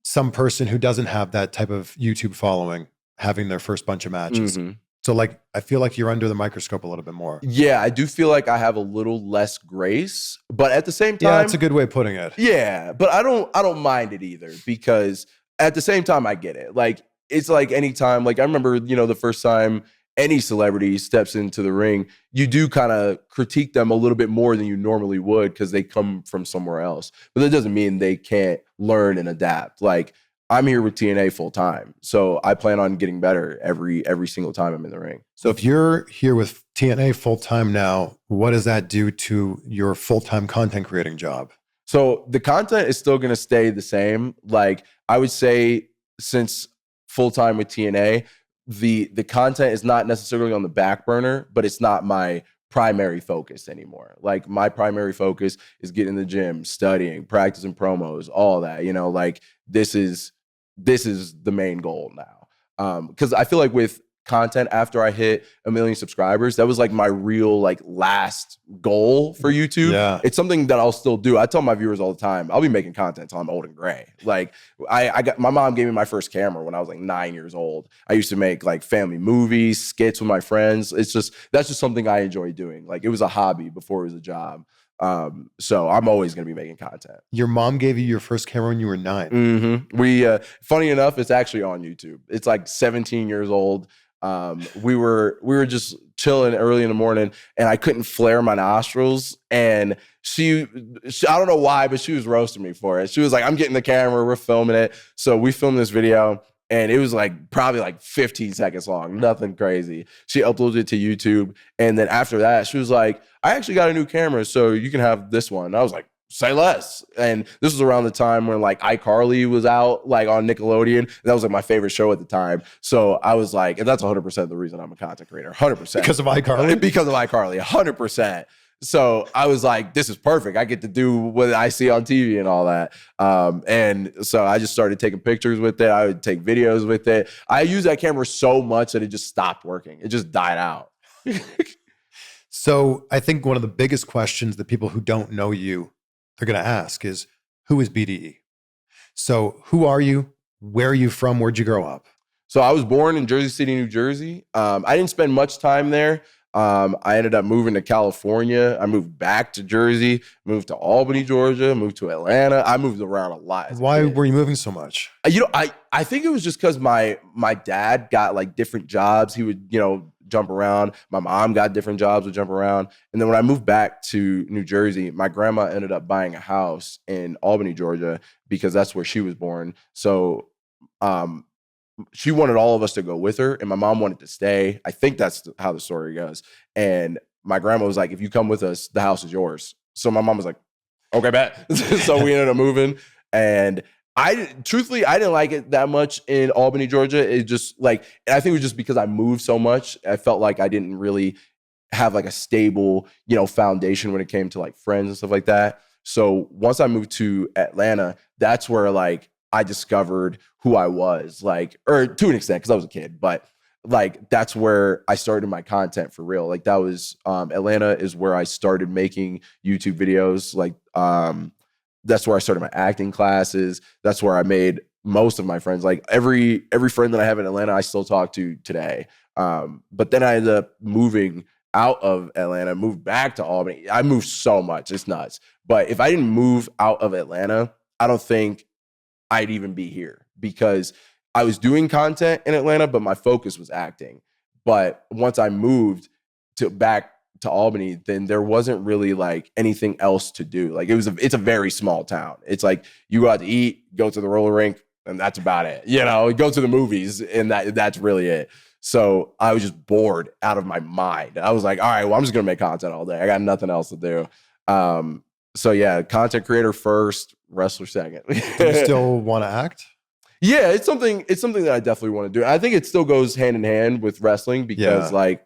[SPEAKER 3] some person who doesn't have that type of YouTube following having their first bunch of matches. So like, I feel like you're under the microscope a little bit more.
[SPEAKER 1] Yeah, I do feel like I have a little less grace, but at the same time,
[SPEAKER 3] Yeah, that's a good way of putting it.
[SPEAKER 1] yeah, but I don't mind it either, because at the same time I get it. Like, it's like anytime, like I remember, the first time any celebrity steps into the ring, you do kind of critique them a little bit more than you normally would because they come from somewhere else. But that doesn't mean they can't learn and adapt. Like, I'm here with TNA full time, so I plan on getting better every single time I'm in the ring.
[SPEAKER 3] So if you're here with TNA full time now, what does that do to your full-time content creating job?
[SPEAKER 1] So the content is still going to stay the same. Like, I would say, since full time with TNA, the content is not necessarily on the back burner, but it's not my primary focus anymore. Like, my primary focus is getting in the gym, studying, practicing promos, all that. Like, this is the main goal now. Because I feel like with content, after I hit 1 million subscribers, that was like my real last goal for YouTube.
[SPEAKER 3] Yeah.
[SPEAKER 1] It's something that I'll still do. I tell my viewers all the time, I'll be making content until I'm old and gray. Like, I got, my mom gave me my first camera when I was like 9 years old. I used to make like family movies, skits with my friends. That's just something I enjoy doing. Like, it was a hobby before it was a job. So I'm always going to be making content.
[SPEAKER 3] Your mom gave you your first camera when you were 9.
[SPEAKER 1] We, funny enough, it's actually on YouTube. It's like 17 years old. We were just chilling early in the morning, and I couldn't flare my nostrils. And she I don't know why, but she was roasting me for it. She was like, I'm getting the camera, we're filming it. So we filmed this video, and it was like probably like 15 seconds long, nothing crazy. She uploaded it to YouTube. And then after that, she was like, I actually got a new camera, so you can have this one. And I was like, say less. And this was around the time when like iCarly was out, like on Nickelodeon. That was like my favorite show at the time. So I was like, and that's 100% the reason I'm a content creator, 100%.
[SPEAKER 3] Because of iCarly?
[SPEAKER 1] Because of iCarly, 100%. So I was like, this is perfect. I get to do what I see on TV and all that. And so I just started taking pictures with it. I would take videos with it. I used that camera so much that it just stopped working. It just died out.
[SPEAKER 3] So I think one of the biggest questions that people who don't know you, they're going to ask is, who is BDE? So who are you? Where are you from? Where'd you grow up?
[SPEAKER 1] So I was born in Jersey City, New Jersey. I didn't spend much time there. I ended up moving to California. I moved back to Jersey, moved to Albany, Georgia, moved to Atlanta. I moved around a lot.
[SPEAKER 3] Why were you moving so much?
[SPEAKER 1] I think it was just because my dad got like different jobs. He would, jump around. My mom got different jobs, would jump around. And then when I moved back to New Jersey, my grandma ended up buying a house in Albany, Georgia, because that's where she was born. So she wanted all of us to go with her, and my mom wanted to stay. I think that's how the story goes. And my grandma was like, if you come with us, the house is yours. So my mom was like, okay, bet. So we ended up moving. And truthfully, I didn't like it that much in Albany, Georgia. It just and I think it was just because I moved so much. I felt like I didn't really have like a stable, foundation when it came to like friends and stuff like that. So once I moved to Atlanta, that's where like I discovered who I was, or to an extent, because I was a kid, but like that's where I started my content for real. Like that was Atlanta is where I started making YouTube videos. Like that's where I started my acting classes. That's where I made most of my friends. Like every friend that I have in Atlanta, I still talk to today. But then I ended up moving out of Atlanta, moved back to Albany. I moved so much, it's nuts. But if I didn't move out of Atlanta, I don't think I'd even be here, because I was doing content in Atlanta, but my focus was acting. But once I moved back to Albany, then there wasn't really like anything else to do. Like it's a very small town. It's like you go out to eat, go to the roller rink, and that's about it. Go to the movies, and that's really it. So I was just bored out of my mind. I was like, all right, well, I'm just gonna make content all day. I got nothing else to do. So yeah, content creator first, wrestler second.
[SPEAKER 3] Do you still want to act?
[SPEAKER 1] Yeah, it's something that I definitely want to do. I think it still goes hand in hand with wrestling, because with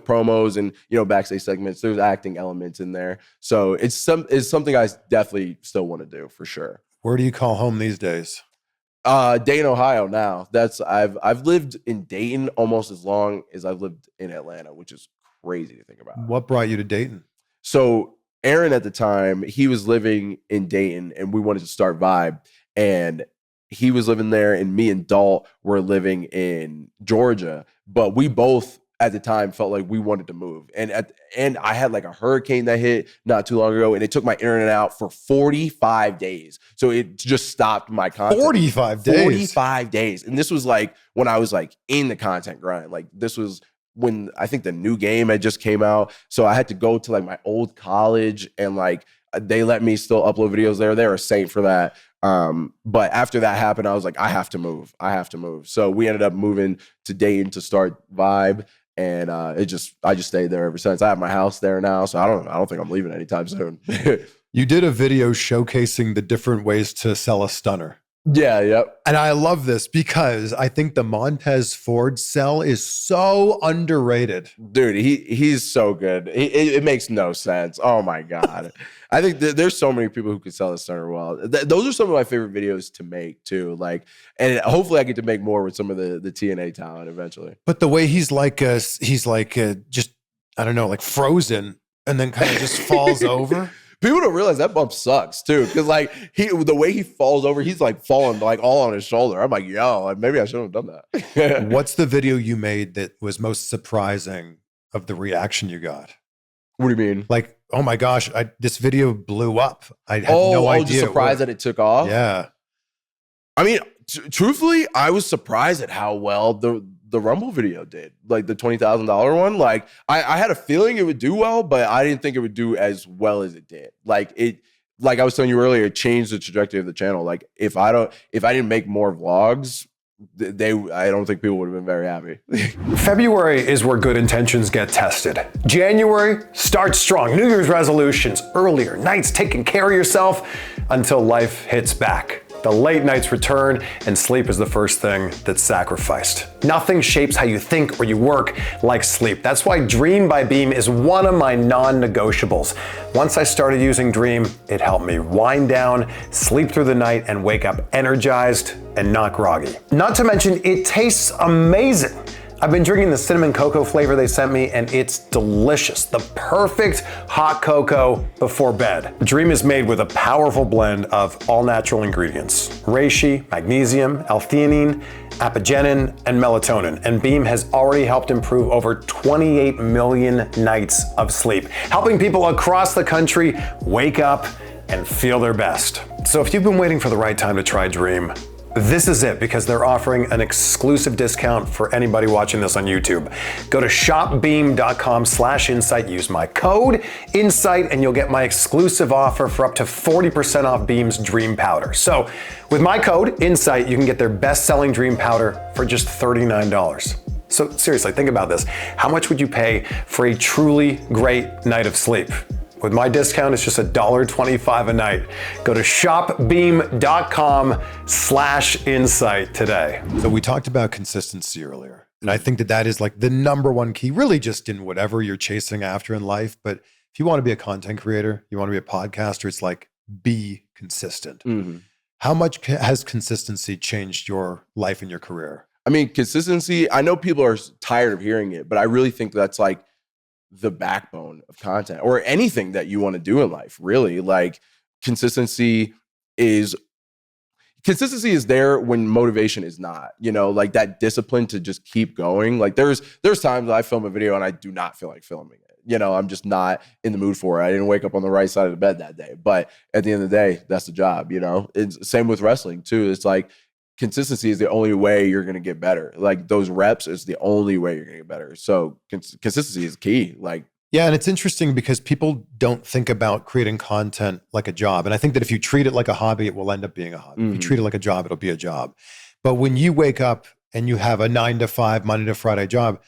[SPEAKER 1] promos and, backstage segments, there's acting elements in there. So it's something I definitely still want to do for sure.
[SPEAKER 3] Where do you call home these days?
[SPEAKER 1] Dayton, Ohio now. I've lived in Dayton almost as long as I've lived in Atlanta, which is crazy to think about.
[SPEAKER 3] What brought you to Dayton?
[SPEAKER 1] So Aaron at the time, he was living in Dayton and we wanted to start Vibe. And he was living there and me and Dalt were living in Georgia. But we both at the time felt like we wanted to move. And I had like a hurricane that hit not too long ago and it took my internet out for 45 days. So it just stopped my content.
[SPEAKER 3] 45 days?
[SPEAKER 1] 45 days. And this was like when I was like in the content grind. Like this was when I think the new game had just came out. So I had to go to like my old college and like they let me still upload videos there. They were a saint for that. But after that happened, I was like, I have to move. So we ended up moving to Dayton to start Vibe. And I just stayed there ever since. I have my house there now, so I don't think I'm leaving anytime soon.
[SPEAKER 3] You did a video showcasing the different ways to sell a stunner.
[SPEAKER 1] Yeah, yep.
[SPEAKER 3] And I love this because I think the Montez Ford sell is so underrated.
[SPEAKER 1] Dude, he's so good. It makes no sense. Oh my God. I think there's so many people who could sell a stunner well. Those are some of my favorite videos to make too. Like, and hopefully I get to make more with some of the TNA talent eventually.
[SPEAKER 3] But the way he's like just, I don't know, like frozen and then kind of just falls over.
[SPEAKER 1] People don't realize that bump sucks too, because like the way he falls over, he's like falling like all on his shoulder. I'm like, yo, maybe I shouldn't have done that.
[SPEAKER 3] What's the video you made that was most surprising of the reaction you got?
[SPEAKER 1] What do you mean?
[SPEAKER 3] Like, oh my gosh, this video blew up. I had no idea.
[SPEAKER 1] Just surprised that it took off.
[SPEAKER 3] Yeah.
[SPEAKER 1] I mean, truthfully, I was surprised at how well the Rumble video did, like the $20,000 one. Like I had a feeling it would do well, but I didn't think it would do as well as it did. Like I was telling you earlier, it changed the trajectory of the channel. Like if I didn't make more vlogs, I don't think people would have been very happy.
[SPEAKER 4] February is where good intentions get tested. January, start strong. New Year's resolutions, earlier nights, taking care of yourself until life hits back. The late nights return, and sleep is the first thing that's sacrificed. Nothing shapes how you think or you work like sleep. That's why Dream by Beam is one of my non-negotiables. Once I started using Dream, it helped me wind down, sleep through the night, and wake up energized and not groggy. Not to mention, it tastes amazing. I've been drinking the cinnamon cocoa flavor they sent me, and it's delicious. The perfect hot cocoa before bed. Dream is made with a powerful blend of all natural ingredients: reishi, magnesium, L-theanine, apigenin, and melatonin. And Beam has already helped improve over 28 million nights of sleep, helping people across the country wake up and feel their best. So if you've been waiting for the right time to try Dream, this is it, because they're offering an exclusive discount for anybody watching this on YouTube. Go to shopbeam.com/insight, use my code INSIGHT, and you'll get my exclusive offer for up to 40% off Beam's Dream Powder. So with my code INSIGHT, you can get their best-selling Dream Powder for just $39. So seriously, think about this. How much would you pay for a truly great night of sleep? With my discount, it's just $1.25 a night. Go to shopbeam.com/insight today.
[SPEAKER 3] So we talked about consistency earlier. And I think that is like the number one key, really just in whatever you're chasing after in life. But if you want to be a content creator, you want to be a podcaster, it's like, be consistent. Mm-hmm. How much has consistency changed your life and your career?
[SPEAKER 1] I mean, consistency, I know people are tired of hearing it, but I really think that's like the backbone of content or anything that you want to do in life, really. Like consistency is there when motivation is not, like that discipline to just keep going. Like there's times I film a video and I do not feel like filming it. I'm just not in the mood for it. I didn't wake up on the right side of the bed that day, but at the end of the day, that's the job. It's same with wrestling too. It's like, consistency is the only way you're going to get better. Like those reps is the only way you're going to get better. So consistency is key. Like,
[SPEAKER 3] yeah. And it's interesting because people don't think about creating content like a job. And I think that if you treat it like a hobby, it will end up being a hobby. If you treat it like a job, it'll be a job. But when you wake up and you have a 9 to 5, Monday to Friday job,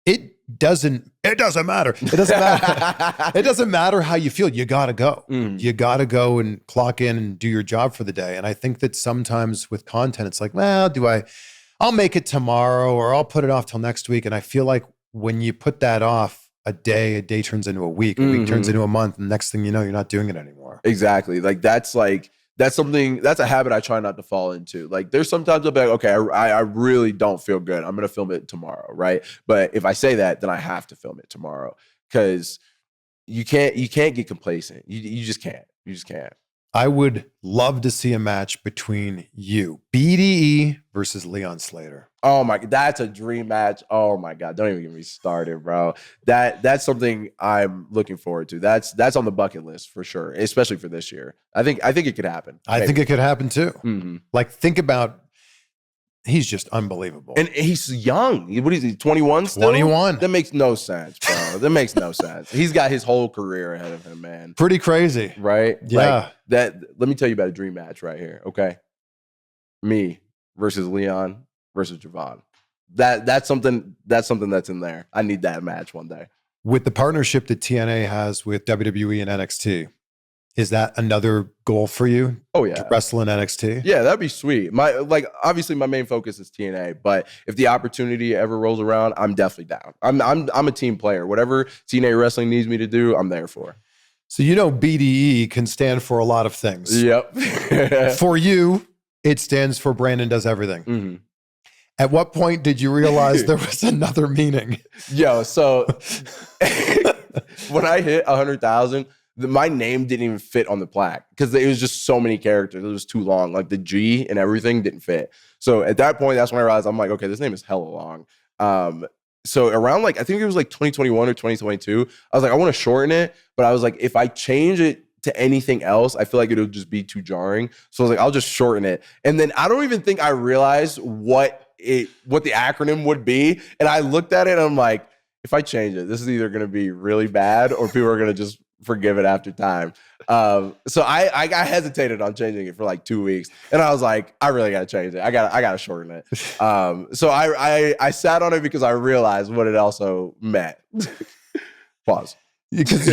[SPEAKER 3] it doesn't matter. It doesn't matter how you feel. You got to go. You got to go and clock in and do your job for the day. And I think that sometimes with content, it's like, well, I'll make it tomorrow or I'll put it off till next week. And I feel like when you put that off a day turns into a week turns into a month. And next thing you know, you're not doing it anymore.
[SPEAKER 1] Exactly. Like that's like that's a habit I try not to fall into. Like there's sometimes I'll be like, okay, I really don't feel good. I'm going to film it tomorrow. Right. But if I say that, then I have to film it tomorrow because you can't get complacent. You just can't. You just can't.
[SPEAKER 3] I would love to see a match between you, BDE versus Leon Slater.
[SPEAKER 1] Oh my, that's a dream match. Oh my God, don't even get me started, bro. That's something I'm looking forward to. That's on the bucket list for sure, especially for this year. I think it could happen.
[SPEAKER 3] I think it could happen too.
[SPEAKER 1] Mm-hmm.
[SPEAKER 3] Like think about, he's just unbelievable.
[SPEAKER 1] And he's young. What is he, 21 still?
[SPEAKER 3] 21.
[SPEAKER 1] That makes no sense, bro. That makes no sense. He's got his whole career ahead of him, man.
[SPEAKER 3] Pretty crazy.
[SPEAKER 1] Right?
[SPEAKER 3] Yeah.
[SPEAKER 1] Like, let me tell you about a dream match right here, okay? Me versus Leon versus Javon. That's something that's in there. I need that match one day.
[SPEAKER 3] With the partnership that TNA has with WWE and NXT, is that another goal for you?
[SPEAKER 1] Oh yeah,
[SPEAKER 3] to wrestle in NXT.
[SPEAKER 1] Yeah, that'd be sweet. Obviously my main focus is TNA, but if the opportunity ever rolls around, I'm definitely down. I'm a team player. Whatever TNA Wrestling needs me to do, I'm there for.
[SPEAKER 3] So BDE can stand for a lot of things.
[SPEAKER 1] Yep.
[SPEAKER 3] For you, it stands for Brandon Does Everything.
[SPEAKER 1] Mm-hmm.
[SPEAKER 3] At what point did you realize there was another meaning?
[SPEAKER 1] Yo, so when I hit 100,000. My name didn't even fit on the plaque because it was just so many characters. It was too long. Like the G and everything didn't fit. So at that point, that's when I realized I'm like, okay, this name is hella long. So around I think it was 2021 or 2022, I was like, I want to shorten it. But I was like, if I change it to anything else, I feel like it'll just be too jarring. So I was like, I'll just shorten it. And then I don't even think I realized what the acronym would be. And I looked at it and I'm like, if I change it, this is either going to be really bad or people are going to just forgive it after time. So I hesitated on changing it for 2 weeks, and I was like, I really got to change it. I got to shorten it. So I sat on it because I realized what it also meant. Pause.
[SPEAKER 3] Because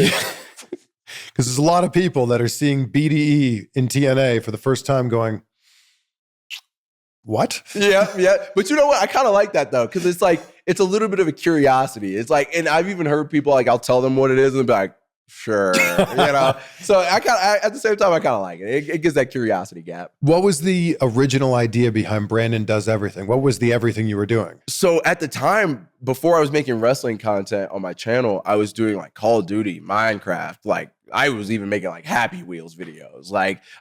[SPEAKER 3] there's a lot of people that are seeing BDE in TNA for the first time going, what?
[SPEAKER 1] Yeah. But you know what? I kind of like that though, because it's a little bit of a curiosity. It's and I've even heard people I'll tell them what it is and they'll be like, sure, So at the same time, I kind of like it. It gives that curiosity gap.
[SPEAKER 3] What was the original idea behind Brandon Does Everything? What was the everything you were doing?
[SPEAKER 1] So at the time, before I was making wrestling content on my channel, I was doing Call of Duty, Minecraft, I was even making Happy Wheels videos.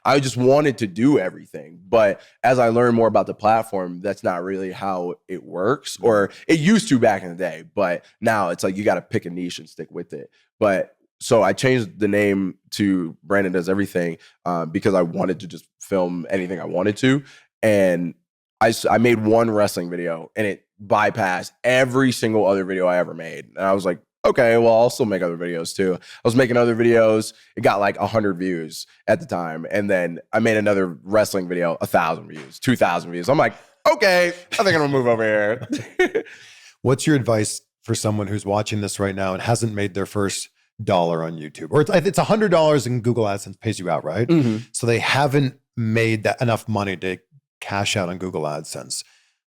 [SPEAKER 1] I just wanted to do everything. But as I learned more about the platform, that's not really how it works, or it used to back in the day. But now it's you got to pick a niche and stick with it. So I changed the name to Brandon Does Everything because I wanted to just film anything I wanted to. And I made one wrestling video and it bypassed every single other video I ever made. And I was like, okay, well, I'll still make other videos too. I was making other videos. It got 100 views at the time. And then I made another wrestling video, 1,000 views, 2,000 views. I'm like, okay, I think I'm gonna move over here.
[SPEAKER 3] What's your advice for someone who's watching this right now and hasn't made their first dollar on YouTube? Or it's $100 and Google AdSense pays you out, right?
[SPEAKER 1] Mm-hmm.
[SPEAKER 3] So they haven't made that enough money to cash out on Google AdSense.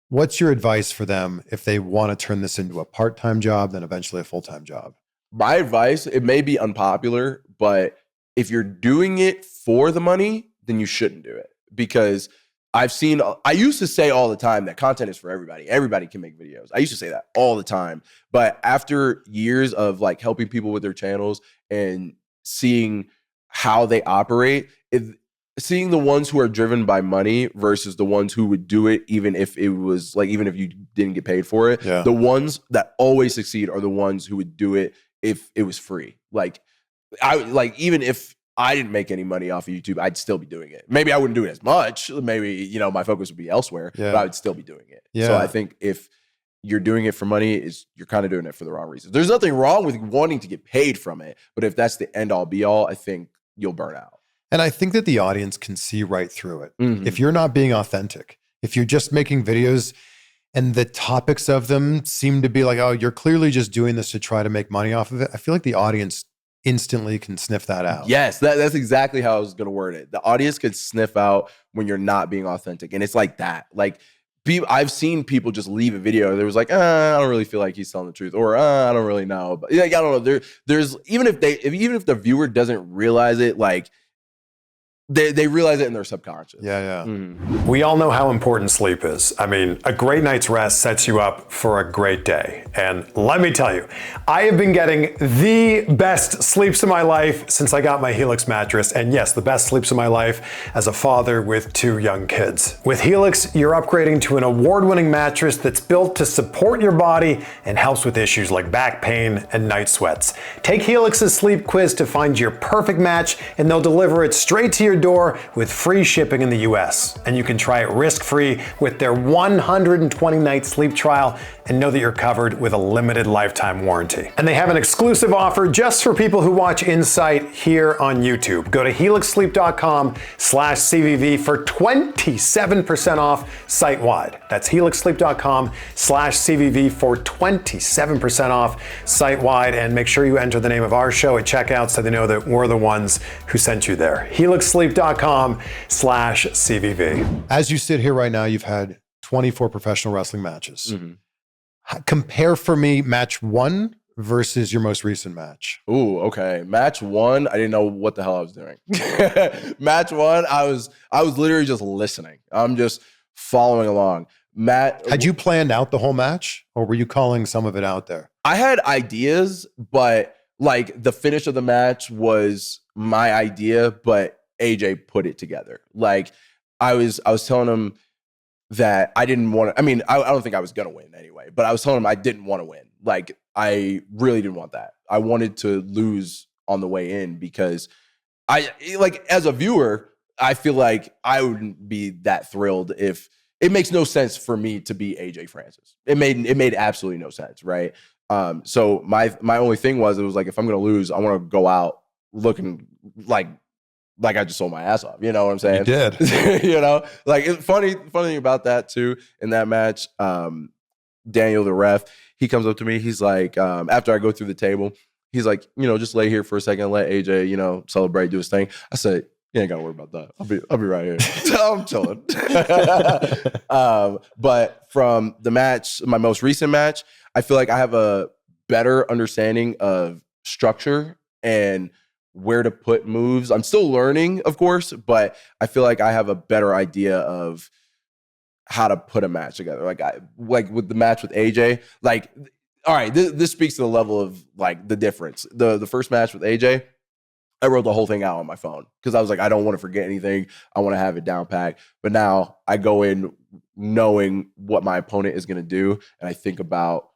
[SPEAKER 3] What's your advice for them if they want to turn this into a part-time job, then eventually a full-time job?
[SPEAKER 1] My advice, it may be unpopular, but if you're doing it for the money, then you shouldn't do it. Because I used to say all the time that content is for everybody. Everybody can make videos. I used to say that all the time. But after years of helping people with their channels and seeing how they operate, seeing the ones who are driven by money versus the ones who would do it even if it was even if you didn't get paid for it, the ones that always succeed are the ones who would do it if it was free. Even if I didn't make any money off of YouTube, I'd still be doing it. Maybe I wouldn't do it as much. Maybe, my focus would be elsewhere, but I would still be doing it.
[SPEAKER 3] Yeah.
[SPEAKER 1] So I think if you're doing it for money, you're kind of doing it for the wrong reasons. There's nothing wrong with wanting to get paid from it, but if that's the end all be all, I think you'll burn out.
[SPEAKER 3] And I think that the audience can see right through it.
[SPEAKER 1] Mm-hmm.
[SPEAKER 3] If you're not being authentic, if you're just making videos and the topics of them seem to be oh, you're clearly just doing this to try to make money off of it, I feel like the audience instantly can sniff that out.
[SPEAKER 1] Yes, that's exactly how I was going to word it. The audience could sniff out when you're not being authentic. And it's like that. I've seen people just leave a video. There was I don't really feel like he's telling the truth, or I don't really know. But I don't know. There's even if the viewer doesn't realize it, they realize it in their subconscious.
[SPEAKER 3] Yeah.
[SPEAKER 4] We all know how important sleep is. I mean, a great night's rest sets you up for a great day. And let me tell you, I have been getting the best sleeps of my life since I got my Helix mattress. And yes, the best sleeps of my life as a father with 2 young kids. With Helix, you're upgrading to an award-winning mattress that's built to support your body and helps with issues like back pain and night sweats. Take Helix's sleep quiz to find your perfect match, and they'll deliver it straight to your door with free shipping in the US. And you can try it risk-free with their 120-night sleep trial and know that you're covered with a limited lifetime warranty. And they have an exclusive offer just for people who watch Insight here on YouTube. Go to helixsleep.com/CVV for 27% off site-wide. That's helixsleep.com/CVV for 27% off site-wide. And make sure you enter the name of our show at checkout so they know that we're the ones who sent you there. helixsleep.com/CVV.
[SPEAKER 3] As you sit here right now, you've had 24 professional wrestling matches. Compare for me match 1 versus your most recent match.
[SPEAKER 1] Ooh, okay. Match 1, I didn't know what the hell I was doing. Match 1, I was literally just listening. I'm just following along.
[SPEAKER 3] Had you planned out the whole match, or were you calling some of it out there?
[SPEAKER 1] I had ideas, but like the finish of the match was my idea, but AJ put it together. Like I was telling him that I didn't want to, I mean, I don't think I was going to win anyway, but I was telling him I didn't want to win. Like I really didn't want that. I wanted to lose on the way in because as a viewer, I feel like I wouldn't be that thrilled if it makes no sense for me to be AJ Francis. It made absolutely no sense. Right. So my only thing was, it was like, if I'm going to lose, I want to go out looking like I just sold my ass off. You know what I'm saying?
[SPEAKER 3] You did.
[SPEAKER 1] You know, like it's funny thing about that too, in that match, Daniel, the ref, he comes up to me. He's like, after I go through the table, he's like, just lay here for a second, let AJ, celebrate, do his thing. I said, you ain't gotta worry about that. I'll be right here. I'm chilling. But from the match, my most recent match, I feel like I have a better understanding of structure and where to put moves. I'm still learning, of course, but I feel like I have a better idea of how to put a match together. Like with the match with AJ, like, all right, this speaks to the level of like the difference. The first match with AJ, I wrote the whole thing out on my phone because I was like, I don't want to forget anything. I want to have it down packed. But now I go in knowing what my opponent is going to do, and I think about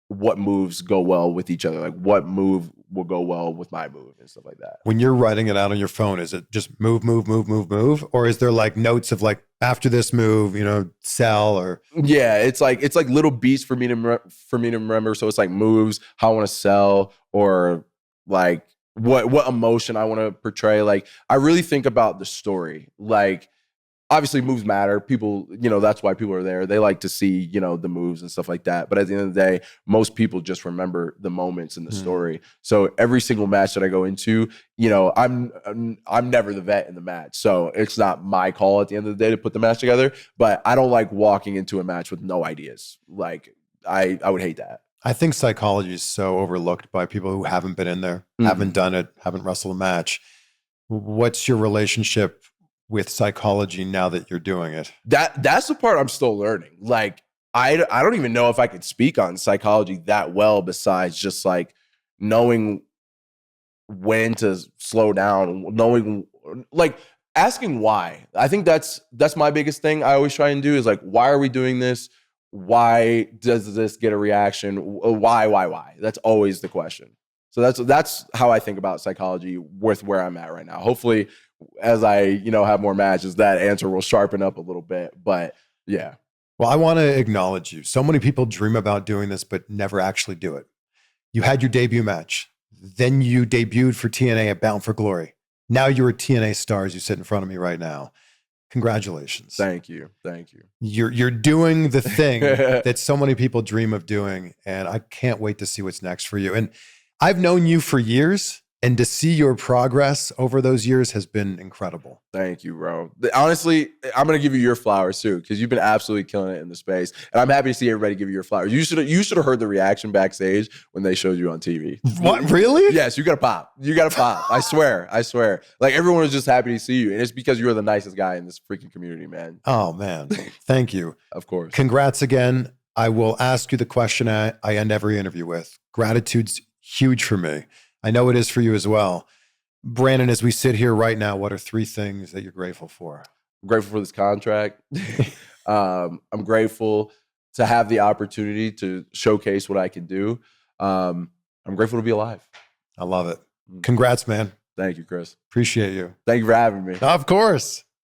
[SPEAKER 1] what moves go well with each other, like what move will go well with my move and stuff like that.
[SPEAKER 3] When you're writing it out on your phone, is it just move, or is there like notes of like after this move, sell or?
[SPEAKER 1] Yeah, it's like little beats for me to remember. So it's like moves, how I want to sell, or like what emotion I want to portray. Like I really think about the story. Like obviously moves matter. People, that's why people are there. They like to see, the moves and stuff like that. But at the end of the day, most people just remember the moments in the story. So every single match that I go into, I'm never the vet in the match. So it's not my call at the end of the day to put the match together. But I don't like walking into a match with no ideas. Like I would hate that.
[SPEAKER 3] I think psychology is so overlooked by people who haven't been in there, haven't done it, haven't wrestled a match. What's your relationship with psychology now that you're doing it?
[SPEAKER 1] That's the part I'm still learning. Like I don't even know if I could speak on psychology that well, besides just like knowing when to slow down, knowing like asking why. I think that's my biggest thing I always try and do is like, why are we doing this? Why does this get a reaction? Why? That's always the question. So that's how I think about psychology with where I'm at right now. Hopefully, as I, have more matches, that answer will sharpen up a little bit. But yeah.
[SPEAKER 3] Well, I want to acknowledge you. So many people dream about doing this, but never actually do it. You had your debut match. Then you debuted for TNA at Bound for Glory. Now you're a TNA star as you sit in front of me right now. Congratulations.
[SPEAKER 1] Thank you.
[SPEAKER 3] You're doing the thing that so many people dream of doing. And I can't wait to see what's next for you. And I've known you for years. And to see your progress over those years has been incredible.
[SPEAKER 1] Thank you, bro. Honestly, I'm gonna give you your flowers too, because you've been absolutely killing it in the space, and I'm happy to see everybody give you your flowers. You should have heard the reaction backstage when they showed you on TV.
[SPEAKER 3] What, really?
[SPEAKER 1] Yes, you gotta pop. You gotta pop. I swear. Like everyone was just happy to see you, and it's because you're the nicest guy in this freaking community, man.
[SPEAKER 3] Oh man, thank you.
[SPEAKER 1] Of course.
[SPEAKER 3] Congrats again. I will ask you the question I end every interview with. Gratitude's huge for me. I know it is for you as well. Brandon, as we sit here right now, what are 3 things that you're grateful for?
[SPEAKER 1] I'm grateful for this contract. I'm grateful to have the opportunity to showcase what I can do. I'm grateful to be alive.
[SPEAKER 3] I love it. Congrats, man.
[SPEAKER 1] Thank you, Chris.
[SPEAKER 3] Appreciate you.
[SPEAKER 1] Thank you for having me.
[SPEAKER 3] Of course.